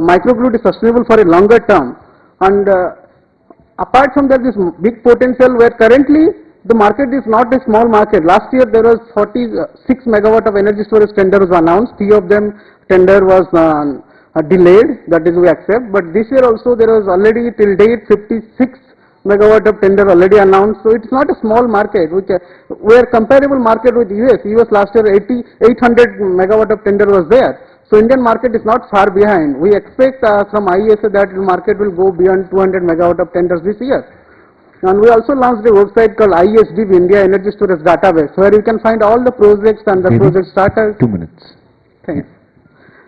microgrid is sustainable for a longer term. And apart from that, this big potential where currently the market is not a small market. Last year there was 46 megawatt of energy storage tender was announced. 3 of them tender was delayed, that is we accept. But this year also there was already till date 56 megawatt of tender already announced. So it's not a small market, which where comparable market with US last year 800 megawatt of tender was there. So Indian market is not far behind. We expect from IESA that the market will go beyond 200 megawatt of tenders this year. And we also launched a website called ISDB, India Energy Storage Database, where you can find all the projects and the project starters. 2 minutes. Thanks.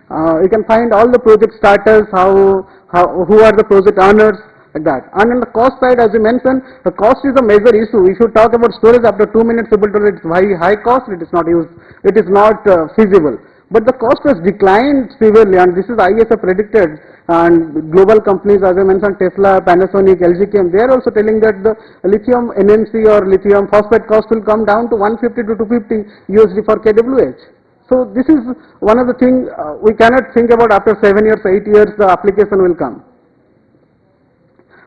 You can find all the project starters, who are the project owners, like that. And on the cost side, as you mentioned, the cost is a major issue. We should talk about storage after 2 minutes, people told it's high cost, it is not used, it is not feasible. But the cost has declined severely, and this is IESA predicted, and global companies, as I mentioned, Tesla, Panasonic, LG Chem, they are also telling that the lithium NMC or lithium phosphate cost will come down to 150 to 250 USD for kWh. So this is one of the things we cannot think about after 7 years, 8 years, the application will come.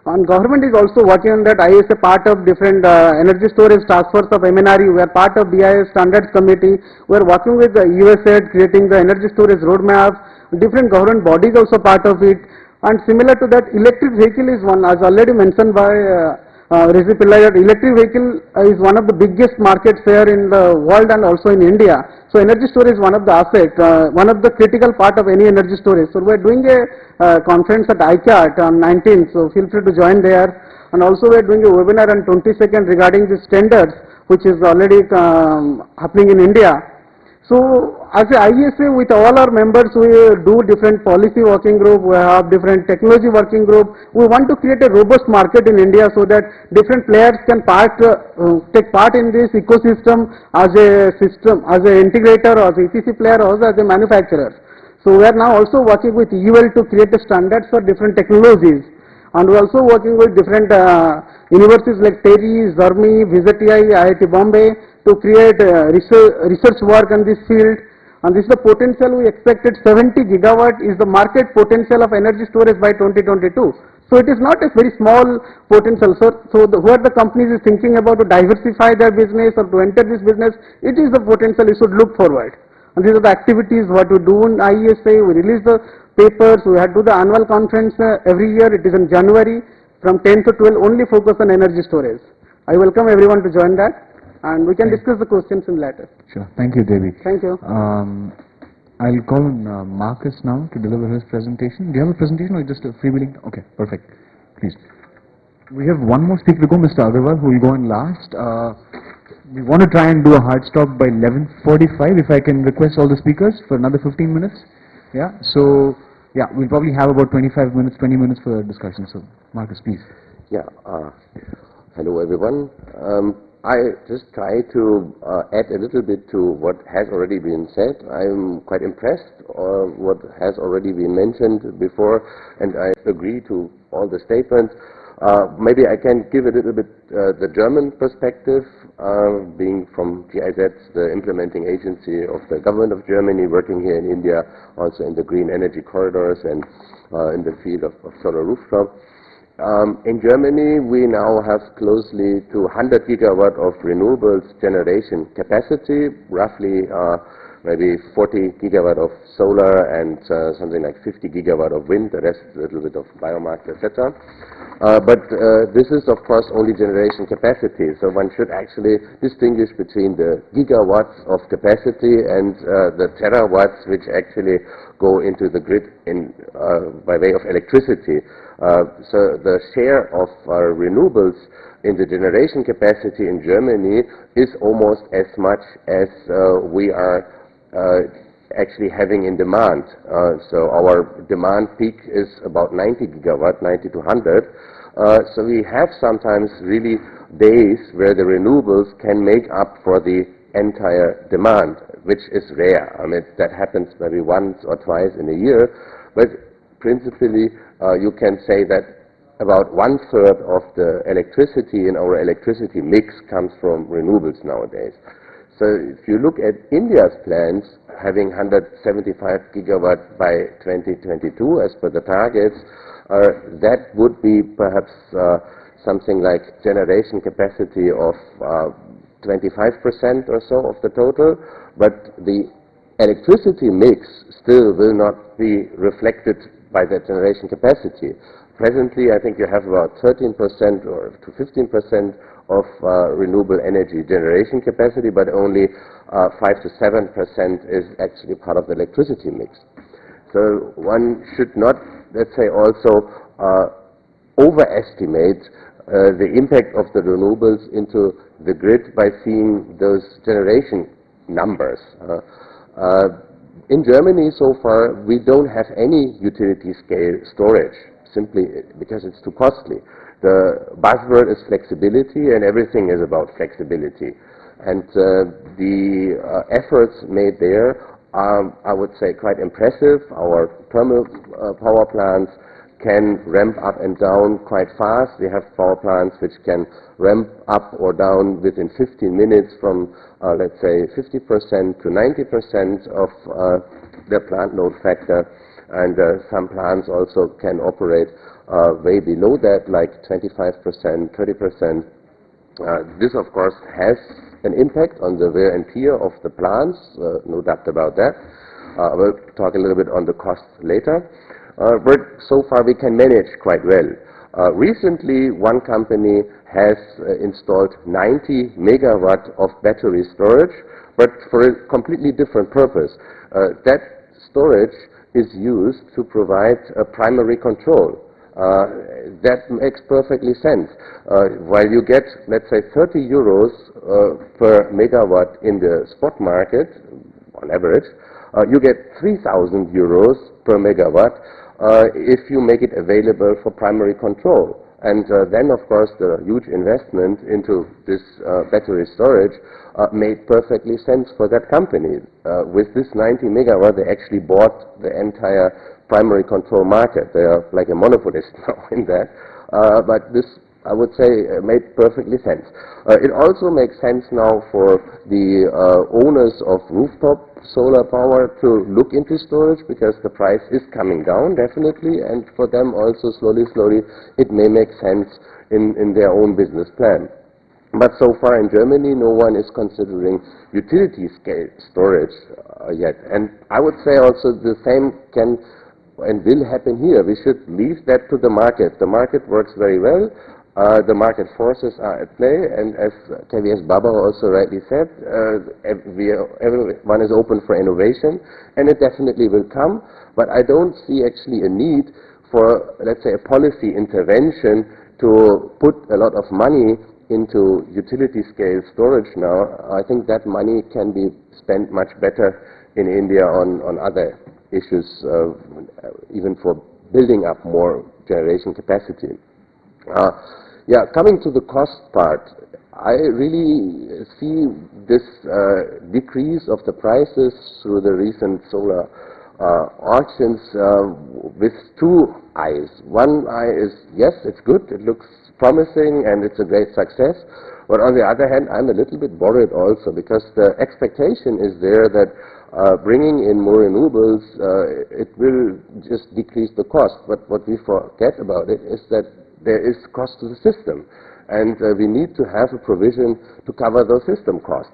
And government is also working on that. I is a part of different energy storage task force of MNRE. We are part of BIS standards committee. We are working with the USAID, creating the energy storage roadmap. Different government bodies also part of it. And similar to that, electric vehicle is one, as already mentioned by Reji Pillai, that electric vehicle is one of the biggest market share in the world and also in India. So energy storage is one of the aspects, one of the critical part of any energy storage. So we are doing a conference at ICAT on 19th, so feel free to join there. And also we are doing a webinar on 22nd regarding the standards, which is already happening in India. So as a ISA, with all our members, we do different policy working group, we have different technology working group. We want to create a robust market in India so that different players can take part in this ecosystem as a system, as an integrator or as an EPC player or as a manufacturer. So we are now also working with UL to create the standards for different technologies. And we are also working with different universities like TERI, ZERMI, VISITI, IIT Bombay to create research work on this field. And this is the potential we expected. 70 gigawatt is the market potential of energy storage by 2022. So it is not a very small potential. So who are the companies is thinking about to diversify their business or to enter this business, it is the potential you should look forward. And these are the activities what we do in IESA. We release the papers, we had to do the annual conference every year. It is in January from 10 to 12, only focus on energy storage. I welcome everyone to join that, and we can discuss the questions in later. Sure. Thank you, Devi. Thank you. I'll call on Markus now to deliver his presentation. Do you have a presentation or just a freewheeling? Okay, perfect. Please. We have one more speaker to go, Mr. Agrawal, who will go in last. We want to try and do a hard stop by 11:45. If I can request all the speakers for another 15 minutes. Yeah. So, yeah, we'll probably have about 25 minutes, 20 minutes for discussion. So, Markus, please. Yeah. Hello, everyone. I just try to add a little bit to what has already been said. I'm quite impressed what has already been mentioned before, and I agree to all the statements. Maybe I can give a little bit the German perspective, being from GIZ, the implementing agency of the government of Germany, working here in India, also in the green energy corridors and in the field of solar rooftop. In Germany, we now have closely to 100 gigawatt of renewables generation capacity, roughly maybe 40 gigawatt of solar and something like 50 gigawatt of wind, the rest a little bit of biomass, etc. But this is, of course, only generation capacity, so one should actually distinguish between the gigawatts of capacity and the terawatts which actually go into the grid by way of electricity. So the share of renewables in the generation capacity in Germany is almost as much as we are actually having in demand. So our demand peak is about 90 gigawatt, 90 to 100. So we have sometimes really days where the renewables can make up for the entire demand, which is rare. I mean, that happens maybe once or twice in a year, but principally you can say that about 1/3 of the electricity in our electricity mix comes from renewables nowadays. So if you look at India's plans, having 175 gigawatt by 2022 as per the targets, that would be perhaps something like generation capacity of 25% or so of the total, but the electricity mix still will not be reflected by that generation capacity. Presently, I think you have about 13% or to 15% of renewable energy generation capacity, but only 5 to 7% is actually part of the electricity mix. So one should not, let's say, also overestimate the impact of the renewables into the grid by seeing those generation numbers. In Germany so far, we don't have any utility scale storage, simply because it's too costly. The buzzword is flexibility, and everything is about flexibility. And the efforts made there are, I would say, quite impressive. Our thermal power plants can ramp up and down quite fast. We have power plants which can ramp up or down within 15 minutes from, let's say, 50% to 90% of their plant load factor. and some plants also can operate way below that, like 25%, 30%. This, of course, has an impact on the wear and tear of the plants, no doubt about that. We'll talk a little bit on the costs later. But so far we can manage quite well. Recently, one company has installed 90 megawatt of battery storage, but for a completely different purpose. That storage is used to provide a primary control. That makes perfectly sense. While you get, let's say, 30 euros per megawatt in the spot market, on average, you get 3,000 euros per megawatt if you make it available for primary control. And then, of course, the huge investment into this battery storage made perfectly sense for that company. With this 90 megawatt, they actually bought the entire primary control market. They are like a monopolist now in that. But this, I would say, made perfectly sense. It also makes sense now for the owners of rooftop solar power to look into storage, because the price is coming down, definitely, and for them also, slowly, it may make sense in their own business plan. But so far in Germany, no one is considering utility scale storage yet. And I would say also the same can and will happen here. We should leave that to the market. The market works very well. The market forces are at play, and as KVS Baba also rightly said, everyone is open for innovation, and it definitely will come. But I don't see actually a need for, let's say, a policy intervention to put a lot of money into utility scale storage now. I think that money can be spent much better in India on other issues, even for building up more generation capacity. Yeah, coming to the cost part, I really see this decrease of the prices through the recent solar auctions with two eyes. One eye is, yes, it's good, it looks promising, and it's a great success. But on the other hand, I'm a little bit worried also, because the expectation is there that bringing in more renewables, it will just decrease the cost. But what we forget about it is that there is cost to the system, and we need to have a provision to cover those system costs,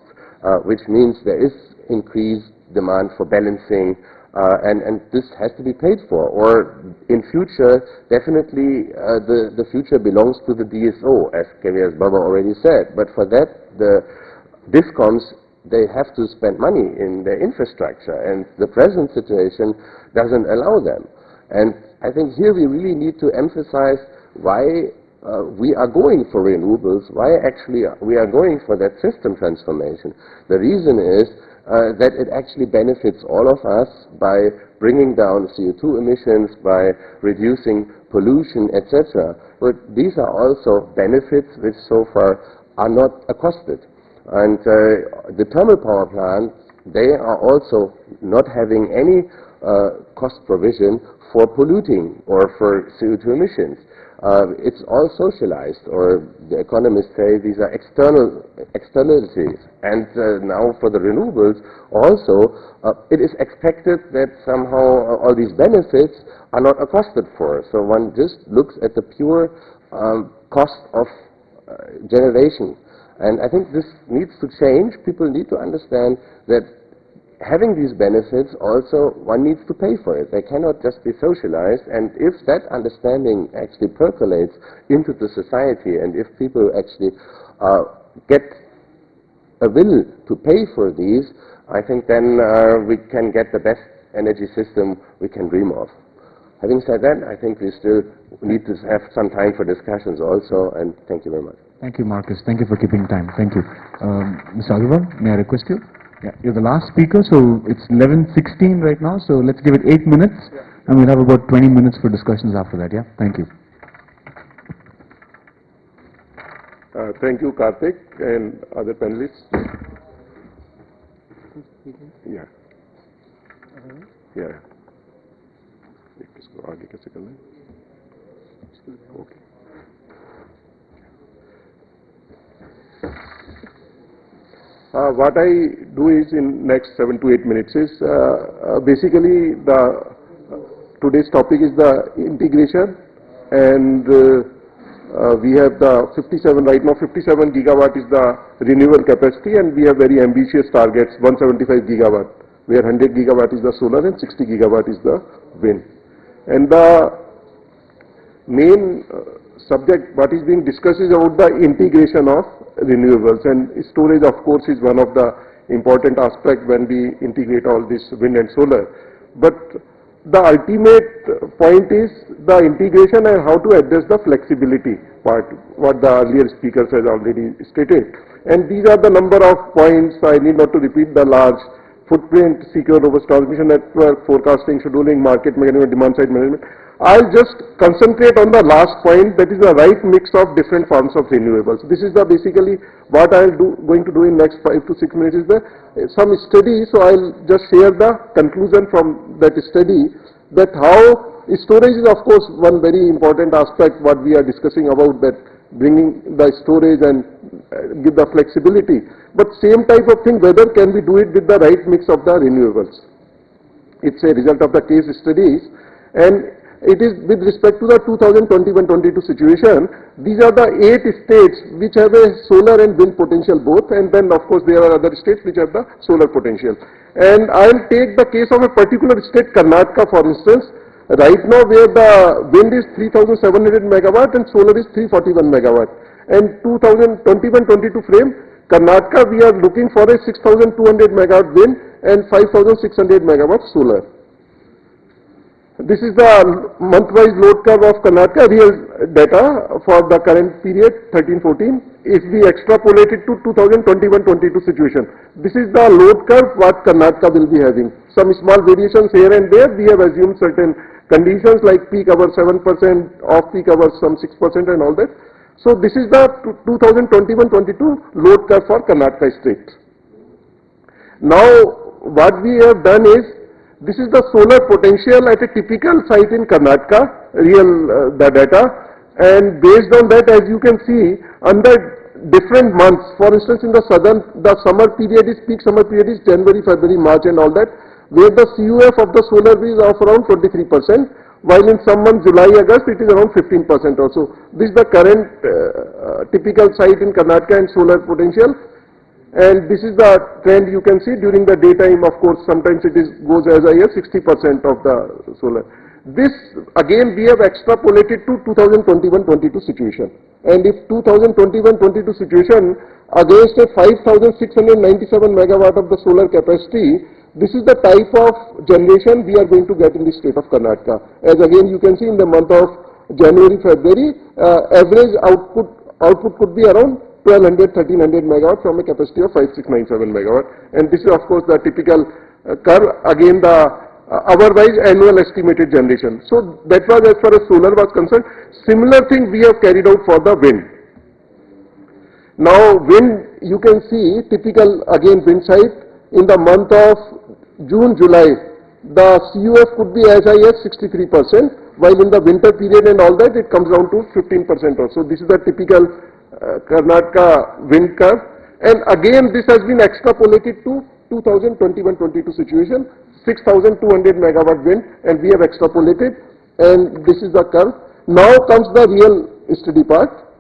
which means there is increased demand for balancing, and this has to be paid for. Or in future, definitely the future belongs to the DSO, as KVS Baba already said. But for that, the DISCOMs, they have to spend money in their infrastructure, and the present situation doesn't allow them. And I think here we really need to emphasize why we are going for renewables, why actually we are going for that system transformation. The reason is that it actually benefits all of us by bringing down CO2 emissions, by reducing pollution, etc. But these are also benefits which so far are not accosted. And the thermal power plants, they are also not having any cost provision for polluting or for CO2 emissions. It's all socialized, or the economists say these are externalities. And now for the renewables also, it is expected that somehow all these benefits are not accosted for. So one just looks at the pure cost of generation. And I think this needs to change. People need to understand that having these benefits also, one needs to pay for it. They cannot just be socialized. And if that understanding actually percolates into the society, and if people actually get a will to pay for these, I think then we can get the best energy system we can dream of. Having said that, I think we still need to have some time for discussions also, and thank you very much. Thank you, Markus. Thank you for keeping time. Thank you. Mr. Agrawal, may I request you? Yeah, you're the last speaker, so it's 11:16 right now, so let's give it 8 minutes, and we'll have about 20 minutes for discussions after that, yeah? Thank you. Thank you, Karthik, and other panelists. Yeah. Yeah. इसको आगे कैसे करना है? Okay. What I do is in next 7 to 8 minutes is basically the today's topic is the integration, and we have the 57, right now 57 gigawatt is the renewable capacity, and we have very ambitious targets, 175 gigawatt, where 100 gigawatt is the solar and 60 gigawatt is the wind. And the main subject what is being discussed is about the integration of renewables, and storage of course is one of the important aspects when we integrate all this wind and solar. But the ultimate point is the integration and how to address the flexibility part, what the earlier speakers has already stated. And these are the number of points. I need not to repeat the large footprint, secure robust transmission network, forecasting, scheduling, market mechanism, demand side management. I'll just concentrate on the last point, that is the right mix of different forms of renewables. This is the basically what I'll going to do in next 5 to 6 minutes is the some study. So I'll just share the conclusion from that study, that how storage is of course one very important aspect what we are discussing about, that bringing the storage and give the flexibility. But same type of thing, whether can we do it with the right mix of the renewables. It's a result of the case studies, and it is with respect to the 2021-22 situation. These are the 8 states which have a solar and wind potential both, and then of course there are other states which have the solar potential. And I'll take the case of a particular state, Karnataka for instance, right now where the wind is 3,700 megawatt and solar is 341 megawatt. And 2021-22 frame, Karnataka we are looking for a 6,200 megawatt wind and 5,600 megawatt solar. This is the month-wise load curve of Karnataka, real data for the current period 13-14. If we extrapolate it to 2021-22 situation, this is the load curve what Karnataka will be having. Some small variations here and there. We have assumed certain conditions like peak hour 7%, off-peak hours some 6% and all that. So this is the 2021-22 load curve for Karnataka state. Now what we have done is, this is the solar potential at a typical site in Karnataka, real the data, and based on that, as you can see, under different months, for instance in the southern, the summer period is, peak summer period is January, February, March and all that, where the CUF of the solar is of around 23%, while in some months, July, August, it is around 15% also. This is the current typical site in Karnataka and solar potential. And this is the trend you can see during the daytime. Of course, sometimes it goes as high as 60% of the solar. This again we have extrapolated to 2021-22 situation. And if 2021-22 situation against a 5,697 megawatt of the solar capacity, this is the type of generation we are going to get in the state of Karnataka. As again you can see in the month of January, February, average output could be around 1,200-1,300 megawatt from a capacity of 5,697 megawatt, and this is of course the typical curve, again the hour-wise annual estimated generation. So that was as far as solar was concerned. Similar thing we have carried out for the wind. Now wind, you can see typical again wind site in the month of June, July, the CUF could be as high as 63%, while in the winter period and all that it comes down to 15% or so. This is the typical Karnataka wind curve, and again this has been extrapolated to 2021-22 situation, 6,200 megawatt wind, and we have extrapolated, and this is the curve. Now comes the real study part.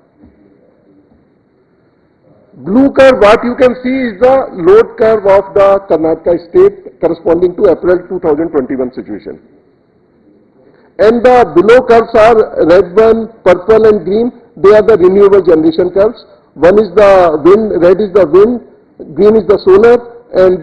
Blue curve, what you can see is the load curve of the Karnataka state corresponding to April 2021 situation. And the below curves are red one, purple and green. They are the renewable generation curves. One is the wind, red is the wind, green is the solar, and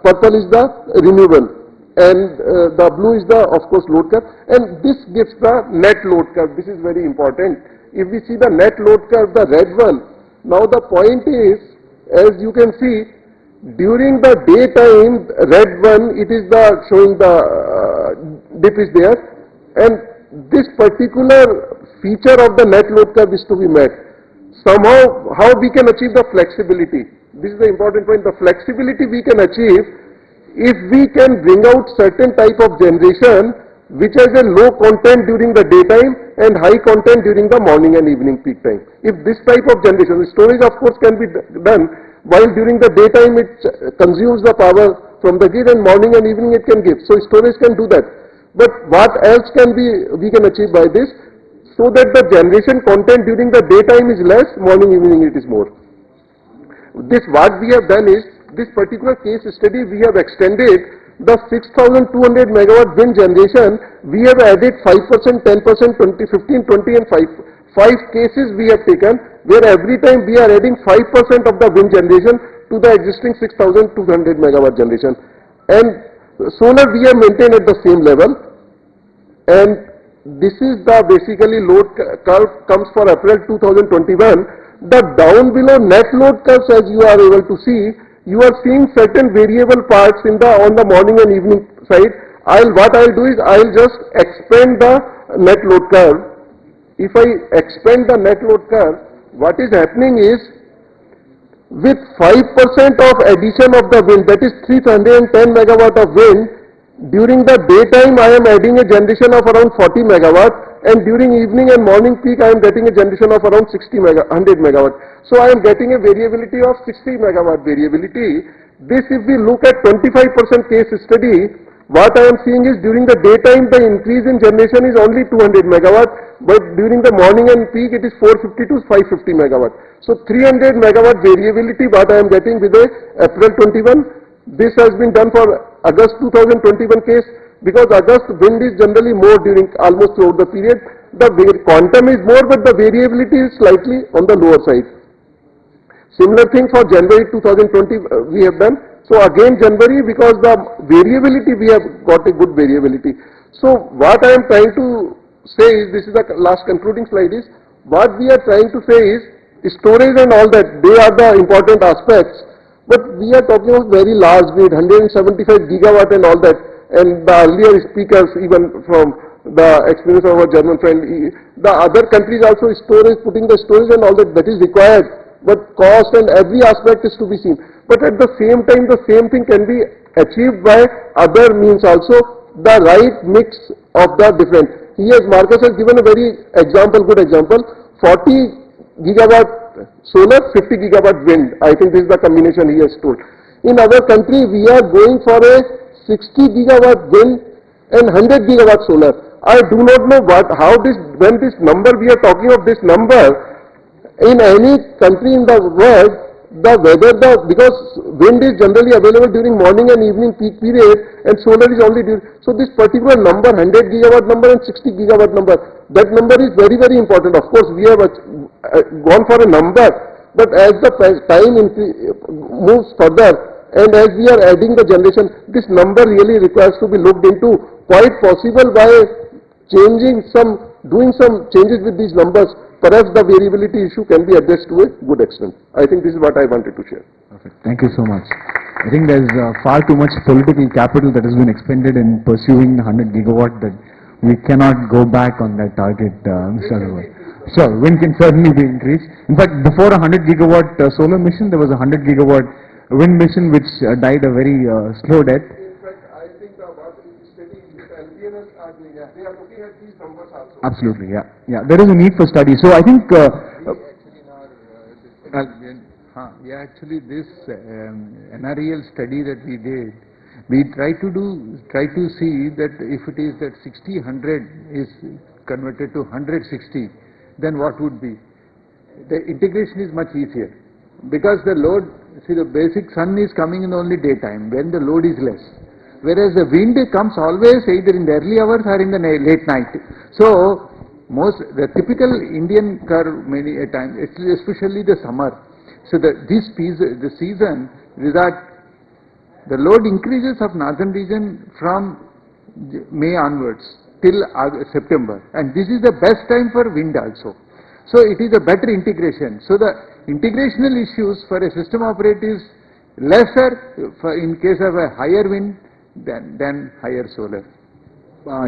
purple is the renewable. And the blue is the, of course, load curve. And this gives the net load curve. This is very important. If we see the net load curve, the red one, now the point is, as you can see, during the daytime, red one, it is the showing the dip is there. And this particular feature of the net load curve is to be met. Somehow, how we can achieve the flexibility? This is the important point. The flexibility we can achieve if we can bring out certain type of generation which has a low content during the daytime and high content during the morning and evening peak time. If this type of generation, storage of course can be done, while during the daytime it consumes the power from the grid and morning and evening it can give. So storage can do that. But what else can we can achieve by this? So that the generation content during the daytime is less, morning, evening it is more. This what we have done is, this particular case study we have extended the 6,200 megawatt wind generation, we have added 5%, 10%, 20, 15, 20 and 5 cases we have taken, where every time we are adding 5% of the wind generation to the existing 6,200 megawatt generation. And solar we have maintained at the same level, and this is the basically load curve comes for April 2021. The down below net load curves, as you are able to see, you are seeing certain variable parts in the on the morning and evening side. What I'll do is I'll just expand the net load curve. If I expand the net load curve, what is happening is, with 5% of addition of the wind, that is 310 megawatt of wind, during the daytime I am adding a generation of around 40 megawatt, and during evening and morning peak I am getting a generation of around 100 megawatt. So I am getting a variability of 60 megawatt variability. This, if we look at 25% case study, what I am seeing is during the daytime the increase in generation is only 200 megawatt, but during the morning and peak it is 450 to 550 megawatt. So 300 megawatt variability what I am getting with a April 21. This has been done for August 2021 case, because August wind is generally more during almost throughout the period. The quantum is more, but the variability is slightly on the lower side. Similar thing for January 2020 we have done. So again January, because the variability we have got a good variability. So what I am trying to say is, this is the last concluding slide, is what we are trying to say is storage and all that, they are the important aspects. But we are talking of very large grid, 175 gigawatt and all that. And the earlier speakers, even from the experience of our German friend, the other countries also storage, putting the storage and all that, that is required. But cost and every aspect is to be seen. But at the same time, the same thing can be achieved by other means also, the right mix of the different. Here Markus has given a very good example, 40 gigawatt solar, 50 gigawatt wind. I think this is the combination he has told. In our country, we are going for a 60 gigawatt wind and 100 gigawatt solar. I do not know when this number, we are talking of this number, in any country in the world, because wind is generally available during morning and evening peak period, and solar is only during, so this particular number, 100 gigawatt number and 60 gigawatt number, that number is very, very important. Of course, we have gone for a number, but as the time moves further, and as we are adding the generation, this number really requires to be looked into. Quite possible by doing some changes with these numbers, perhaps the variability issue can be addressed to a good extent. I think this is what I wanted to share. Perfect. Thank you so much. I think there's far too much political capital that has been expended in pursuing the 100 gigawatt that we cannot go back on that target, Mr. Agrawal. Sure, wind can certainly be increased. In fact, before a 100 gigawatt solar mission, there was a 100 gigawatt wind mission which died a very slow death. In fact, I think what is study with LPNS are doing, they are looking at these numbers also. Absolutely, yeah. Yeah, there is a need for study. So I think this NREL study that we did, we try to see that if it is that 60-100 is converted to 160, then what would be? The integration is much easier, because the load, see, the basic sun is coming in only daytime when the load is less, whereas the wind comes always either in the early hours or in the late night. So the typical Indian curve many a time, especially the summer. So the season is that the load increases of northern region from May onwards till September, and this is the best time for wind also. So it is a better integration. So the integrational issues for a system operator is lesser in case of a higher wind than higher solar.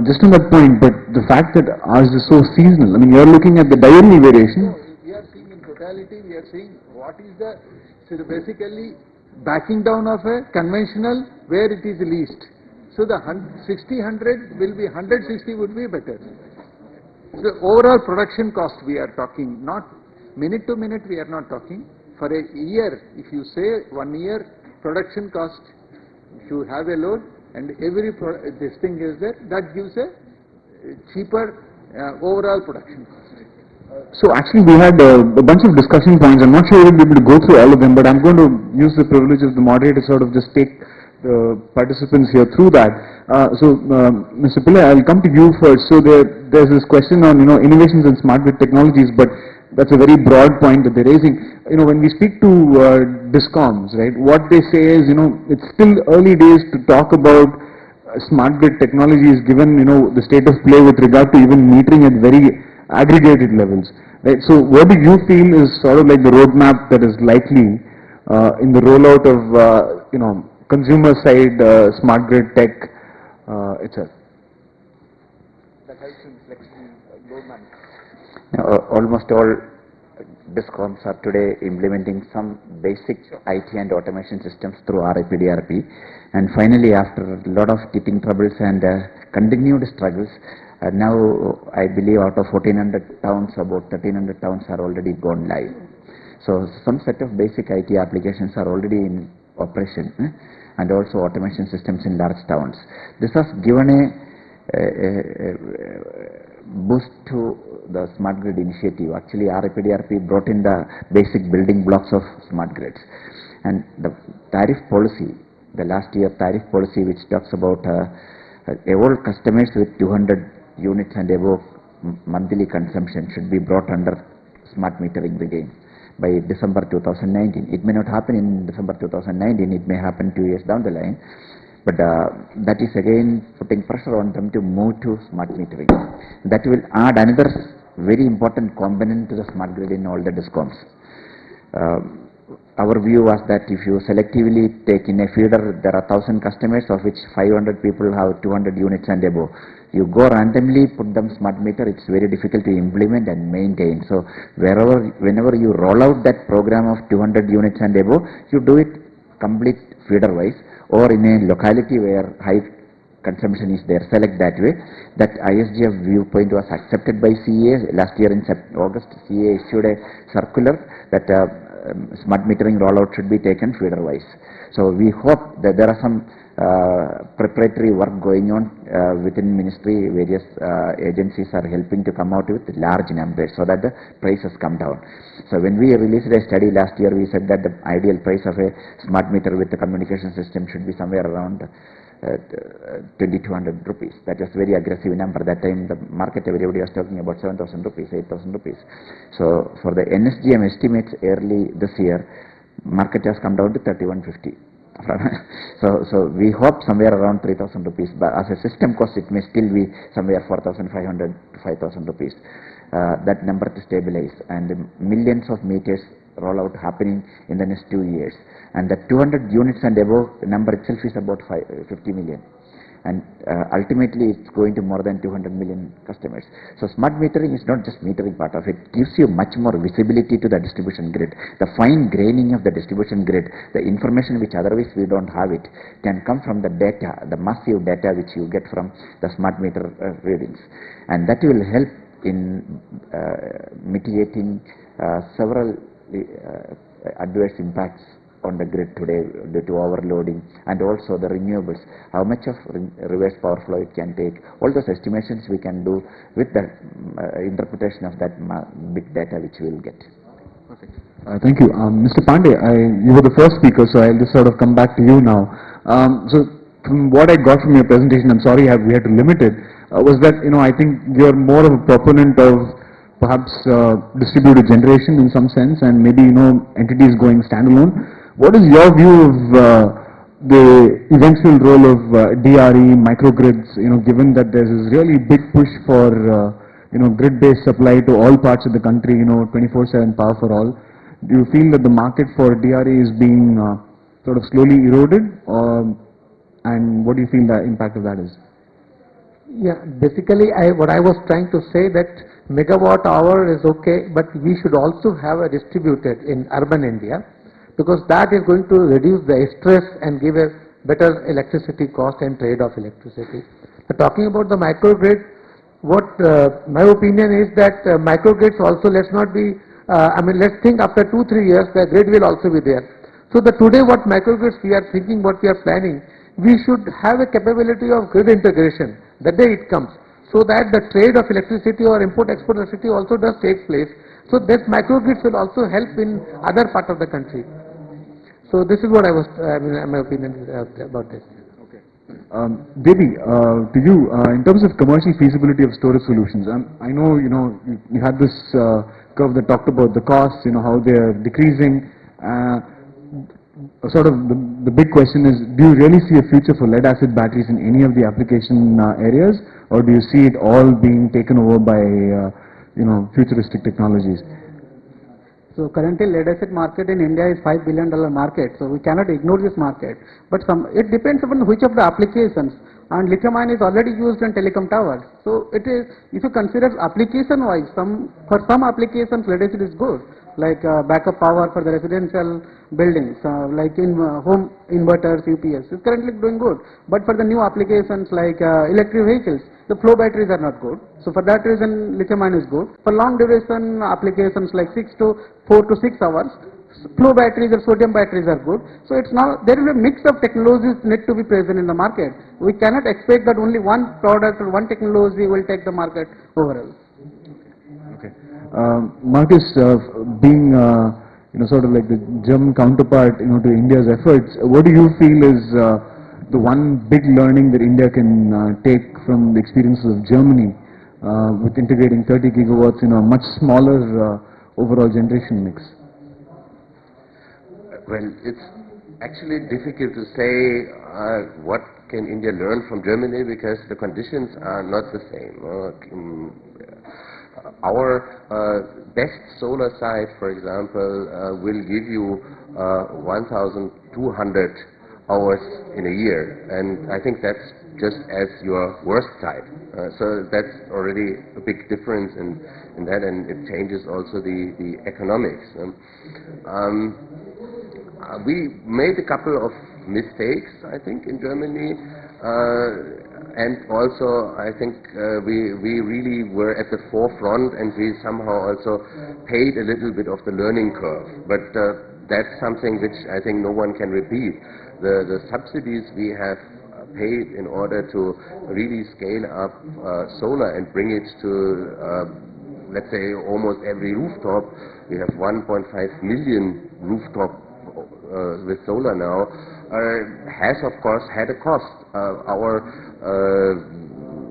Just on that point, but the fact that ours is so seasonal, I mean, you're looking at the diurnal variation. We are seeing in totality, we are seeing what is basically backing down of a conventional where it is least. So the 60-100 will be, 160 would be better. So overall production cost we are talking, not minute to minute we are not talking. For a year, if you say 1 year production cost, if you have a load, and every this thing is there, that gives a cheaper overall production cost. So actually we had a bunch of discussion points. I'm not sure we'll be able to go through all of them, but I'm going to use the privilege of the moderator to sort of just take the participants here through that. Mr. Pillai, I'll come to you first. So there's this question on, innovations in smart grid technologies, but that's a very broad point that they're raising. When we speak to discoms, right, what they say is, it's still early days to talk about smart grid technologies given, the state of play with regard to even metering at very aggregated levels, right? So what do you feel is sort of like the roadmap that is likely in the rollout of, consumer side smart grid tech itself? Almost all discoms are today implementing some basic IT and automation systems through RIPDRP, and finally after a lot of teething troubles and continued struggles, now I believe out of 1400 towns, about 1300 towns are already gone live. So some set of basic IT applications are already in operation, and also automation systems in large towns. This has given a boost to the smart grid initiative. Actually RIPDRP brought in the basic building blocks of smart grids, and the tariff policy, the last year tariff policy, which talks about all customers with 200 units and above monthly consumption should be brought under smart metering ReGen by December 2019. It may not happen in December 2019, it may happen 2 years down the line, but that is again putting pressure on them to move to smart metering. That will add another very important component to the smart grid in all the discoms. Our view was that if you selectively take in a feeder, there are 1000 customers, of which 500 people have 200 units and above. You go randomly put them smart meter, it's very difficult to implement and maintain. So whenever you roll out that program of 200 units and above, you do it complete feeder wise, or in a locality where high consumption is there, select that way. That ISGF viewpoint was accepted by CEA. Last year in August, CEA issued a circular that smart metering rollout should be taken feeder wise. So we hope that there are some preparatory work going on within ministry. Various agencies are helping to come out with large numbers so that the prices come down. So when we released a study last year, we said that the ideal price of a smart meter with the communication system should be somewhere around 2200 rupees. That was very aggressive number. That time the market, everybody was talking about 7000 rupees, 8000 rupees. So for the NSGM estimates early this year, market has come down to 3150. So we hope somewhere around 3000 rupees, but as a system cost it may still be somewhere 4500 to 5000 rupees. That number to stabilize, and millions of meters rollout happening in the next 2 years. And the 200 units and above number itself is about 50 million. And ultimately it's going to more than 200 million customers. So smart metering is not just metering part of it. It gives you much more visibility to the distribution grid. The fine graining of the distribution grid, the information which otherwise we don't have it, can come from the data, the massive data which you get from the smart meter readings. And that will help in mitigating several adverse impacts on the grid today due to overloading, and also the renewables, how much of reverse power flow it can take. All those estimations we can do with the interpretation of that big data which we will get. Perfect. Thank you. Mr. Pande, you were the first speaker, so I'll just sort of come back to you now. So from what I got from your presentation, I'm sorry we had to limit it, was that, I think you're more of a proponent of perhaps distributed generation in some sense, and maybe, entities going standalone. What is your view of the eventual role of DRE, microgrids, given that there's this really big push for, grid-based supply to all parts of the country, 24/7 power for all? Do you feel that the market for DRE is being sort of slowly eroded, and what do you feel the impact of that is? Yeah, basically what I was trying to say that megawatt hour is okay, but we should also have a distributed in urban India, because that is going to reduce the stress and give a better electricity cost and trade of electricity. But talking about the microgrid, what my opinion is that microgrids also, let's not be, let's think after 2-3 years the grid will also be there. So today what microgrids we are thinking, what we are planning, we should have a capability of grid integration the day it comes, so that the trade of electricity or import-export electricity also does take place. So this microgrids will also help in other part of the country. So this is what I was, my opinion about this. Devi, to you, in terms of commercial feasibility of storage solutions, I know, you had this curve that talked about the costs, how they are decreasing. Sort of the big question is, do you really see a future for lead-acid batteries in any of the application areas, or do you see it all being taken over by, futuristic technologies? So currently lead-acid market in India is $5 billion market, so we cannot ignore this market. But it depends upon which of the applications, and lithium ion is already used in telecom towers. So it is, if you consider application wise, for some applications lead-acid is good, like backup power for the residential buildings, like in home inverters, UPS, is currently doing good. But for the new applications like electric vehicles, the flow batteries are not good. So for that reason, lithium ion is good. For long duration applications like 4 to 6 hours, flow batteries or sodium batteries are good. So it's now, there is a mix of technologies need to be present in the market. We cannot expect that only one product or one technology will take the market overall. Okay. Markus, being sort of like the German counterpart, to India's efforts, what do you feel is the one big learning that India can take from the experiences of Germany with integrating 30 gigawatts in a much smaller overall generation mix? Well, it's actually difficult to say what can India learn from Germany, because the conditions are not the same. Our best solar site, for example, will give you 1,200 hours in a year, and I think that's just as your worst site. So that's already a big difference in that, and it changes also the economics. We made a couple of mistakes, I think, in Germany, and also I think we really were at the forefront, and we somehow also paid a little bit of the learning curve. But that's something which I think no one can repeat. The subsidies we have paid in order to really scale up solar and bring it to, let's say, almost every rooftop. We have 1.5 million rooftop with solar now, has of course had a cost. Our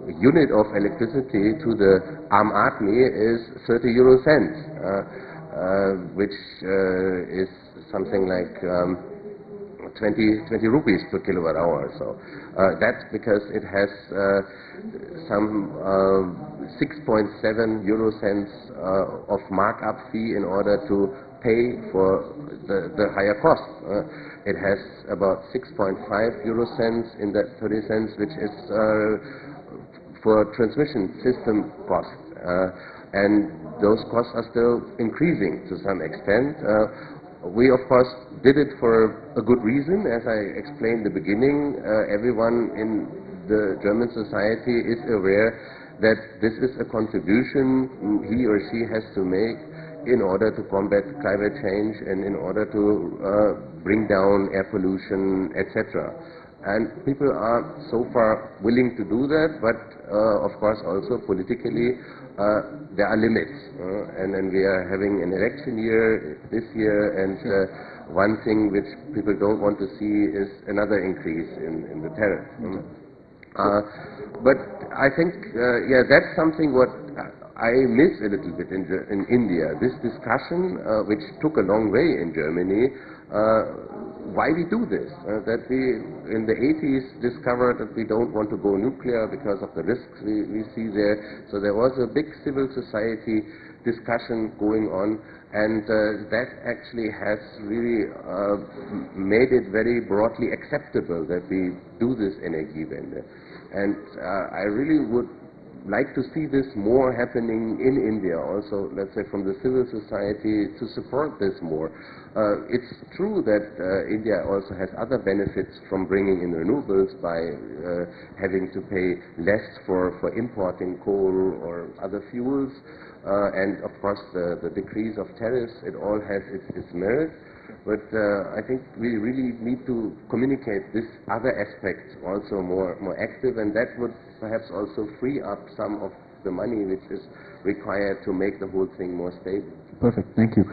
unit of electricity to the Arm Admi is 30 euro cents, which is something like 20 rupees per kilowatt hour. So that's because it has some 6.7 euro cents of markup fee in order to pay for the higher cost. It has about 6.5 euro cents in that 30 cents, which is for transmission system costs. And those costs are still increasing to some extent. We, of course, did it for a good reason. As I explained in the beginning, everyone in the German society is aware that this is a contribution he or she has to make in order to combat climate change and in order to bring down air pollution, etc. And people are so far willing to do that, but of course also politically there are limits. And then we are having an election year this year, and one thing which people don't want to see is another increase in the tariff. But I think, yeah, that's something what I miss a little bit in India. This discussion, which took a long way in Germany, why we do this. That we, in the 80s, discovered that we don't want to go nuclear because of the risks we see there. So there was a big civil society discussion going on, and that actually has really made it very broadly acceptable that we do this Energiewende. And I really would like to see this more happening in India also, let's say from the civil society, to support this more. It's true that India also has other benefits from bringing in renewables by having to pay less for importing coal or other fuels, and of course the decrease of tariffs, it all has its merit. but I think we really need to communicate this other aspects also more active, and that would perhaps also free up some of the money which is required to make the whole thing more stable. Perfect. Thank you.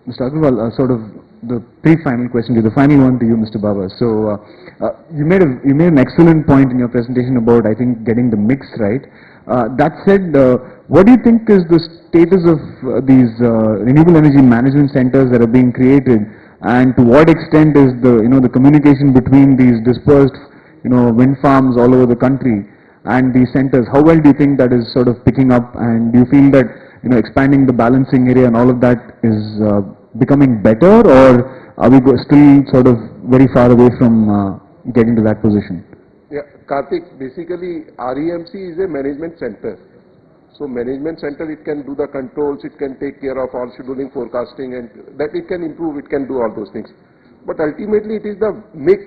Mr. Agrawal, sort of the pre-final question to you, the final one to you, Mr. Baba. So you made an excellent point in your presentation about, I think, getting the mix right. That said, what do you think is the status of these renewable energy management centers that are being created, and to what extent is the communication between these dispersed wind farms all over the country and these centers? How well do you think that is sort of picking up, and do you feel that expanding the balancing area and all of that is becoming better, or are we still sort of very far away from getting to that position? Yeah, Karthik, basically REMC is a management center. So management center, it can do the controls, it can take care of all scheduling, forecasting, and that it can improve, it can do all those things. But ultimately it is the mix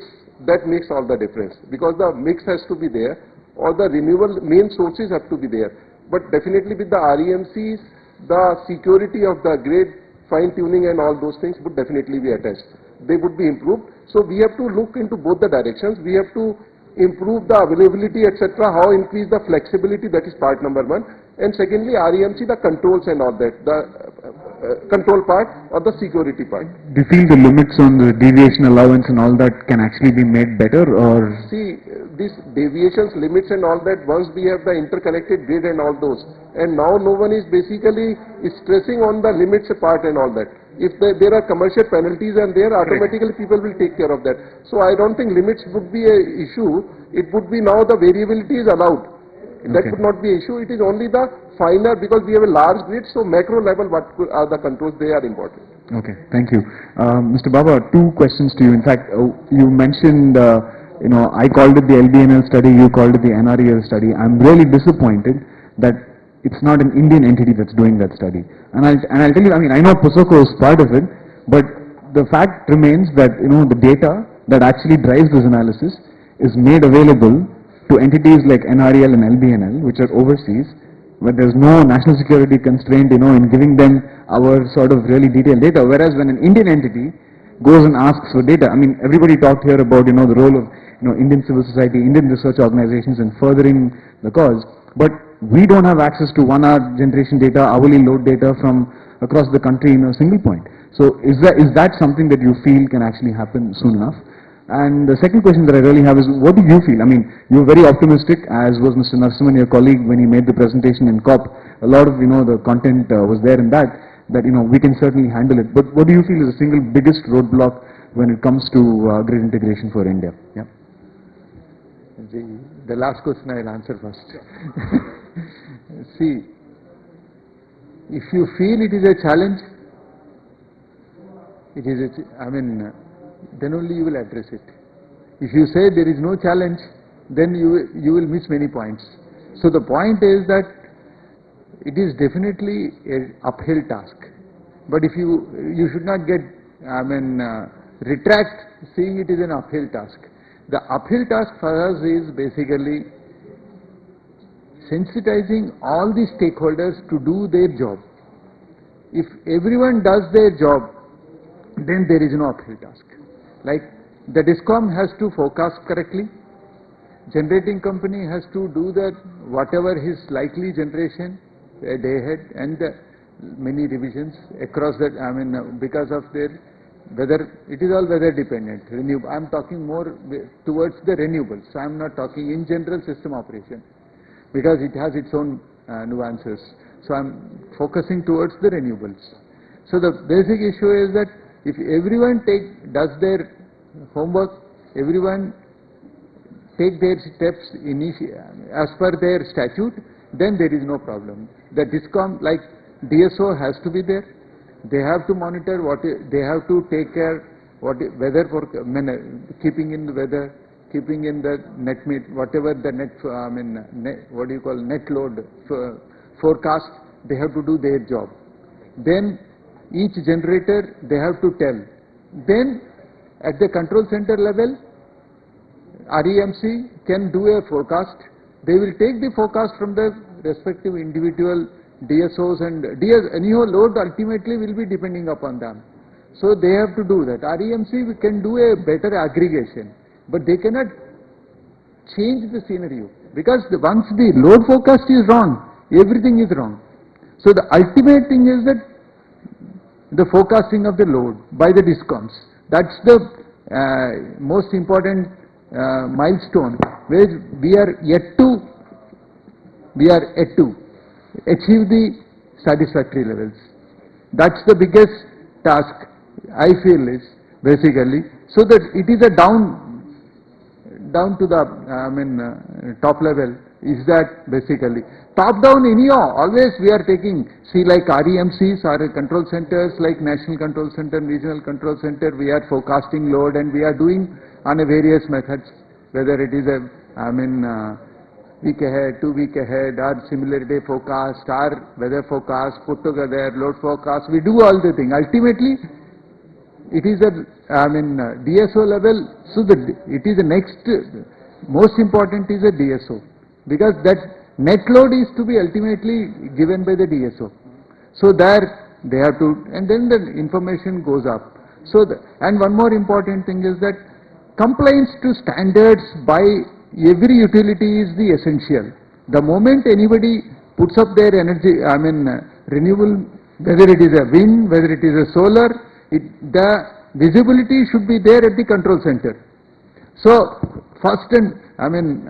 that makes all the difference, because the mix has to be there, or the renewable main sources have to be there. But definitely with the REMCs, the security of the grid, fine tuning and all those things would definitely be attached. They would be improved. So we have to look into both the directions. We have to improve the availability, etc., how increase the flexibility, that is part number one. And secondly, REMC, the controls and all that, the control part or the security part. Do you feel the limits on the deviation allowance and all that can actually be made better, or? See, these deviations, limits and all that, once we have the interconnected grid and all those, and now no one is basically stressing on the limits part and all that. If there are commercial penalties and there, automatically people will take care of that. So I don't think limits would be an issue. It would be now the variability is allowed. That would not be an issue. It is only the finer, because we have a large grid, so macro level what are the controls, they are important. Okay, thank you. Mr. Baba, two questions to you. In fact, you mentioned, I called it the LBNL study, you called it the NREL study. I'm really disappointed that it's not an Indian entity that's doing that study. And I'll tell you, I mean, I know POSOCO is part of it, but the fact remains that, the data that actually drives this analysis is made available to entities like NREL and LBNL, which are overseas, where there's no national security constraint, in giving them our sort of really detailed data. Whereas when an Indian entity goes and asks for data, I mean, everybody talked here about, the role of, Indian civil society, Indian research organizations in furthering the cause, but we don't have access to 1 hour generation data, hourly load data from across the country in a single point. So is that something that you feel can actually happen soon enough? And the second question that I really have is, what do you feel? I mean, you were very optimistic, as was Mr. Narasimhan, your colleague, when he made the presentation in COP. A lot of, the content was there in that we can certainly handle it. But what do you feel is the single biggest roadblock when it comes to grid integration for India? Yeah. The last question I will answer first. See, if you feel it is a challenge, then only you will address it. If you say there is no challenge, then you will miss many points. So the point is that it is definitely an uphill task. But if you should not get, retract seeing it is an uphill task. The uphill task for us is basically sensitizing all the stakeholders to do their job. If everyone does their job, then there is no uphill task. Like the DISCOM has to forecast correctly, generating company has to do that, whatever his likely generation a day ahead, and many revisions across that, because of their weather, it is all weather dependent. Renewable, I am talking more towards the renewables. So I am not talking in general system operation, because it has its own nuances. So I am focusing towards the renewables. So the basic issue is that if everyone does their homework, everyone take their steps as per their statute, then there is no problem. The DISCOM, like DSO, has to be there. They have to monitor they have to take care weather for keeping in the weather, keeping in the net whatever the net net load forecast. They have to do their job. Then each generator they have to tell. Then at the control center level, REMC can do a forecast. They will take the forecast from the respective individual DSOs, and anyhow load ultimately will be depending upon them. So they have to do that. REMC can do a better aggregation, but they cannot change the scenario, because once the load forecast is wrong, everything is wrong. So the ultimate thing is that the forecasting of the load by the DISCOMs. That's the most important milestone, where we are yet to achieve the satisfactory levels. That's the biggest task, I feel, is basically, so that it is a down to the top level, is that basically. Top down anyhow, always we are taking, see, like REMCs or control centers like National Control Center, Regional Control Center, we are forecasting load and we are doing on a various methods, whether it is a, week ahead, 2 week ahead, or similar day forecast, or weather forecast, put together, load forecast, we do all the thing. Ultimately, it is a, DSO level, so it is the next, most important is a DSO, because that net load is to be ultimately given by the DSO. So there they have to, and then the information goes up. So, and one more important thing is that compliance to standards by every utility is the essential. The moment anybody puts up their energy, renewable, whether it is a wind, whether it is a solar, the visibility should be there at the control center. So first, and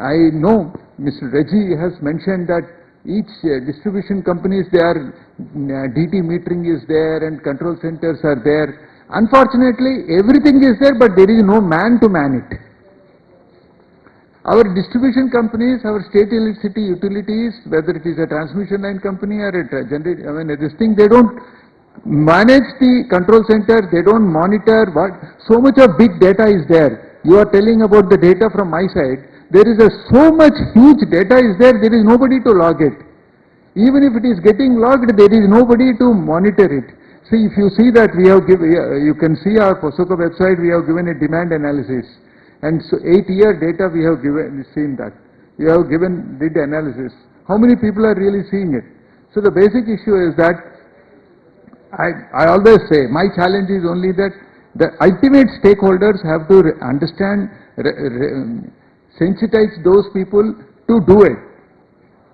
I know Mr. Reji has mentioned that each distribution companies, their DT metering is there and control centers are there. Unfortunately, everything is there, but there is no man to man it. Our distribution companies, our state electricity utilities, whether it is a transmission line company or a this thing, they don't manage the control center, they don't monitor what, so much of big data is there. You are telling about the data from my side, there is so much huge data is there is nobody to log it. Even if it is getting logged, there is nobody to monitor it. See, if you see that we have given, you can see our POSOCO website, we have given a demand analysis. And so 8-year data we have seen that. We have did analysis. How many people are really seeing it? So the basic issue is that, I always say, my challenge is only that the ultimate stakeholders have to understand, sensitize those people to do it.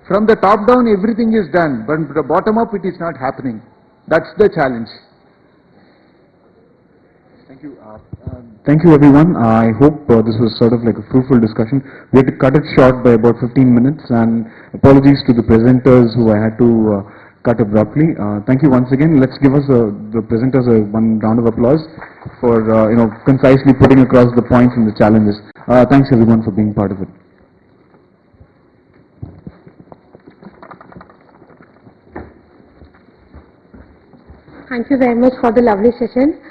From the top down everything is done, but from the bottom up it is not happening. That's the challenge. Thank you. Thank you everyone. I hope this was sort of like a fruitful discussion. We had to cut it short by about 15 minutes, and apologies to the presenters who I had to cut abruptly. Thank you once again. Let's give us the presenters one round of applause for concisely putting across the points and the challenges. Thanks everyone for being part of it. Thank you very much for the lovely session.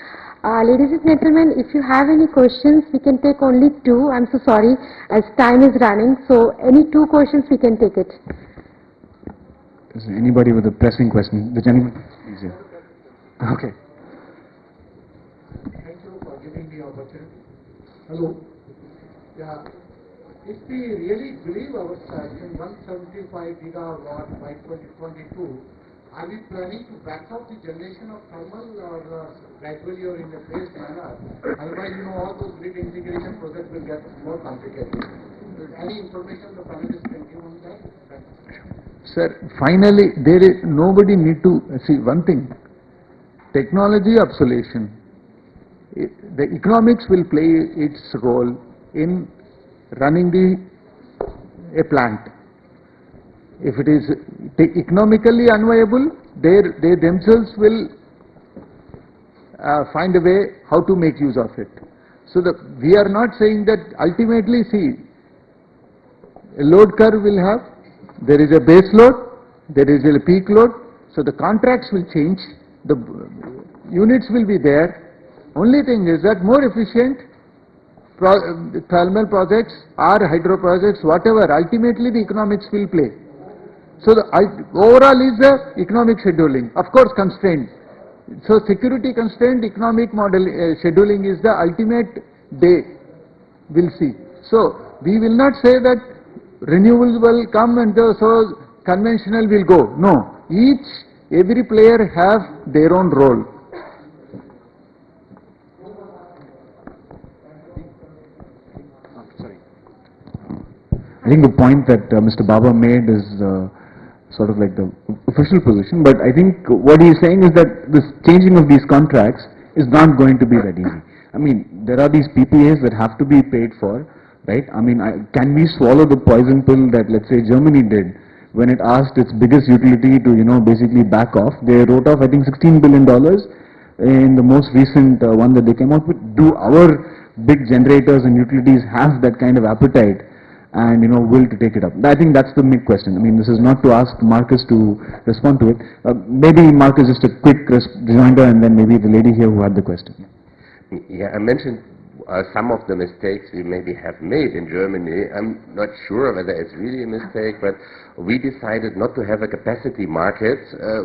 Ladies and gentlemen, if you have any questions, we can take only 2. I'm so sorry, as time is running, so any 2 questions we can take it. Is there anybody with a pressing question? The gentleman? Okay. Thank you for giving me opportunity. Hello. Yeah. If we really believe ourselves in 175 gigawatt by 2022, are we planning to back up the generation of thermal or gradually or in a phased manner? Otherwise, all those grid integration projects will get more complicated. Any information the panelists can give on that? Sir, finally, there is nobody need to see one thing. Technology obsolescence. The economics will play its role in running a plant. If it is economically unviable, they themselves will find a way how to make use of it. So we are not saying that ultimately, see, a load curve will have, there is a base load, there is a peak load, so the contracts will change, the units will be there. Only thing is that more efficient thermal projects or hydro projects, whatever, ultimately the economics will play. So the overall is the economic scheduling, of course constrained. So security constrained economic model scheduling is the ultimate day we'll see. So we will not say that renewables will come and so conventional will go. No, every player have their own role. I think the point that Mr. Baba made is sort of like the official position, but I think what he is saying is that this changing of these contracts is not going to be that easy. I mean, there are these PPAs that have to be paid for, right? I mean, can we swallow the poison pill that, let's say, Germany did when it asked its biggest utility to, basically back off? They wrote off, I think, $16 billion in the most recent one that they came out with. Do our big generators and utilities have that kind of appetite and will to take it up? I think that's the big question. I mean, this is not to ask Markus to respond to it. Maybe Markus, just a quick rejoinder, and then maybe the lady here who had the question. Yeah, I mentioned some of the mistakes we maybe have made in Germany. I'm not sure whether it's really a mistake, but we decided not to have a capacity market.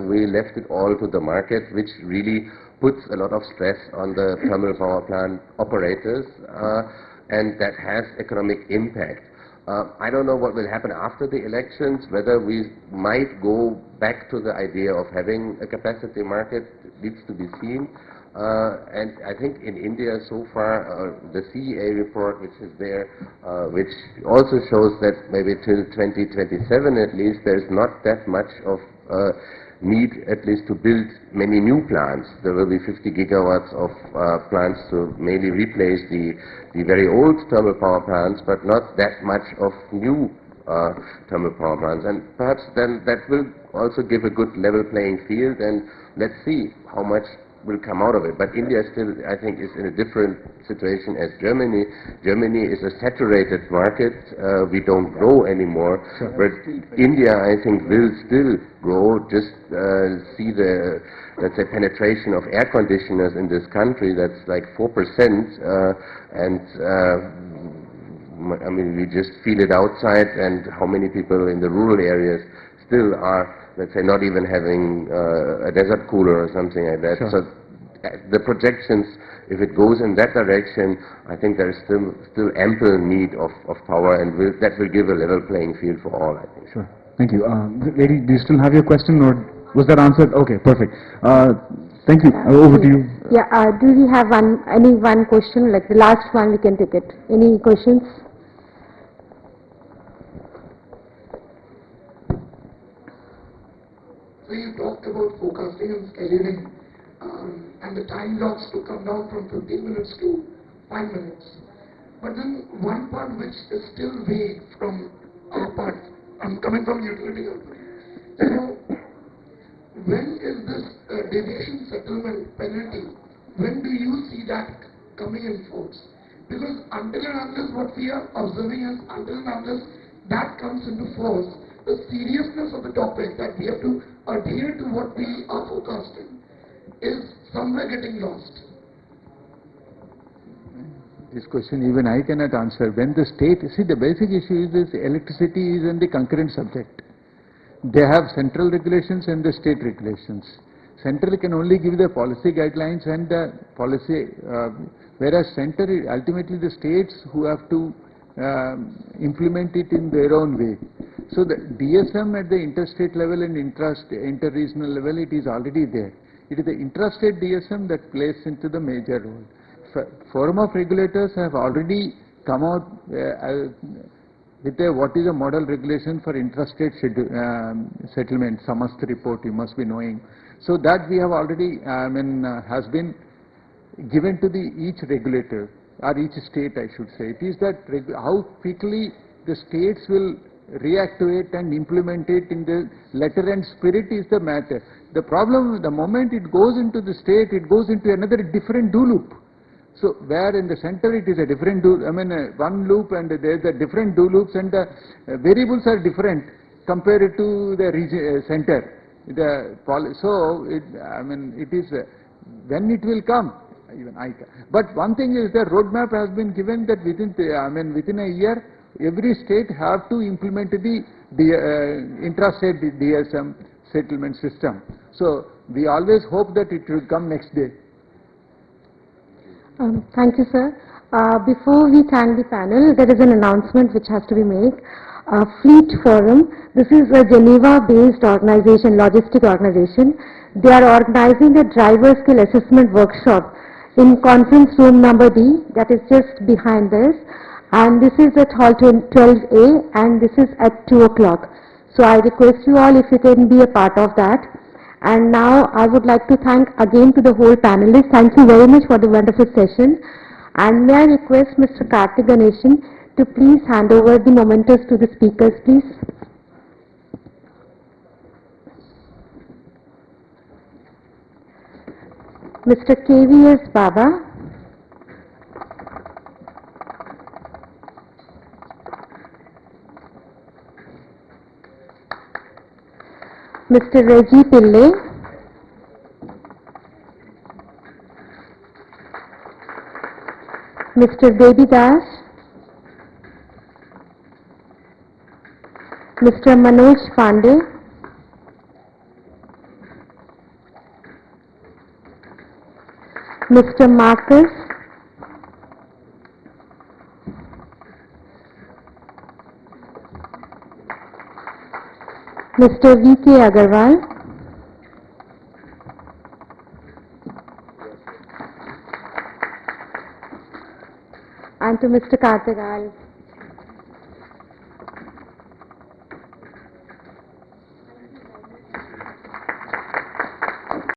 We left it all to the market, which really puts a lot of stress on the thermal power plant operators, and that has economic impact. I don't know what will happen after the elections, whether we might go back to the idea of having a capacity market. Needs to be seen. And I think in India so far, the CEA report which is there, which also shows that maybe till 2027 at least, there's not that much of need at least to build many new plants. There will be 50 gigawatts of plants to mainly replace the very old thermal power plants, but not that much of new thermal power plants. And perhaps then that will also give a good level playing field, and let's see how much will come out of it. But India still, I think, is in a different situation as Germany. Germany is a saturated market. We don't grow anymore. But India, I think, will still grow. Just see the, let's say, penetration of air conditioners in this country. That's like 4%. I mean, we just feel it outside, and how many people in the rural areas still are, let's say, not even having a desert cooler or something like that. Sure. So the projections, if it goes in that direction, I think there is still ample need of power, and that will give a level playing field for all, I think. Sure. Thank you. Lady, do you still have your question, or was that answered? Okay, perfect. Thank you. Over to you. Yeah, do we have any one question, like the last one, we can take it. Any questions? So you talked about forecasting and scheduling, and the time blocks to come down from 15 minutes to 5 minutes. But then one part which is still vague from our part, I'm coming from utility company. So when is this deviation settlement penalty, when do you see that coming in force? Because until and unless what we are observing is, until and unless that comes into force, the seriousness of the topic that we have to adhere to what we are forecasting is somewhere getting lost. This question even I cannot answer. When the state, see, the basic issue is electricity is in the concurrent subject. They have central regulations and the state regulations. Central can only give the policy guidelines and the policy, whereas center, ultimately the states who have to implement it in their own way. So the DSM at the interstate level and inter-regional level, it is already there. It is the intrastate DSM that plays into the major role. Forum of regulators have already come out with what is a model regulation for intrastate settlement, Samast report, you must be knowing. So that we have already, has been given to each regulator, or each state I should say. It is that how quickly the states will react to it and implement it in the letter and spirit is the matter. The problem, the moment it goes into the state, it goes into another different do loop. So where in the center it is a different do, one loop, and there's a different do loops, and the variables are different compared to the region, center. So it is when it will come. But one thing is the roadmap has been given that within a year, every state have to implement the intrastate DSM settlement system. So we always hope that it will come next day. Thank you, sir. Before we thank the panel, there is an announcement which has to be made. Fleet Forum, this is a Geneva-based organization, logistic organization. They are organizing a driver skill assessment workshop in conference room number D, that is just behind this. And this is at hall 12A, and this is at 2 o'clock. So I request you all if you can be a part of that. And now I would like to thank again to the whole panelists. Thank you very much for the wonderful session. And may I request Mr. Karthik Ganesan to please hand over the mementos to the speakers, please. Mr. KVS Baba. Mr. Reji Pillai. Mr. Devi Das. Mr. Manoj Pande. Mr. Markus. Mr. V.K. Agrawal. And to Mr. Karthik,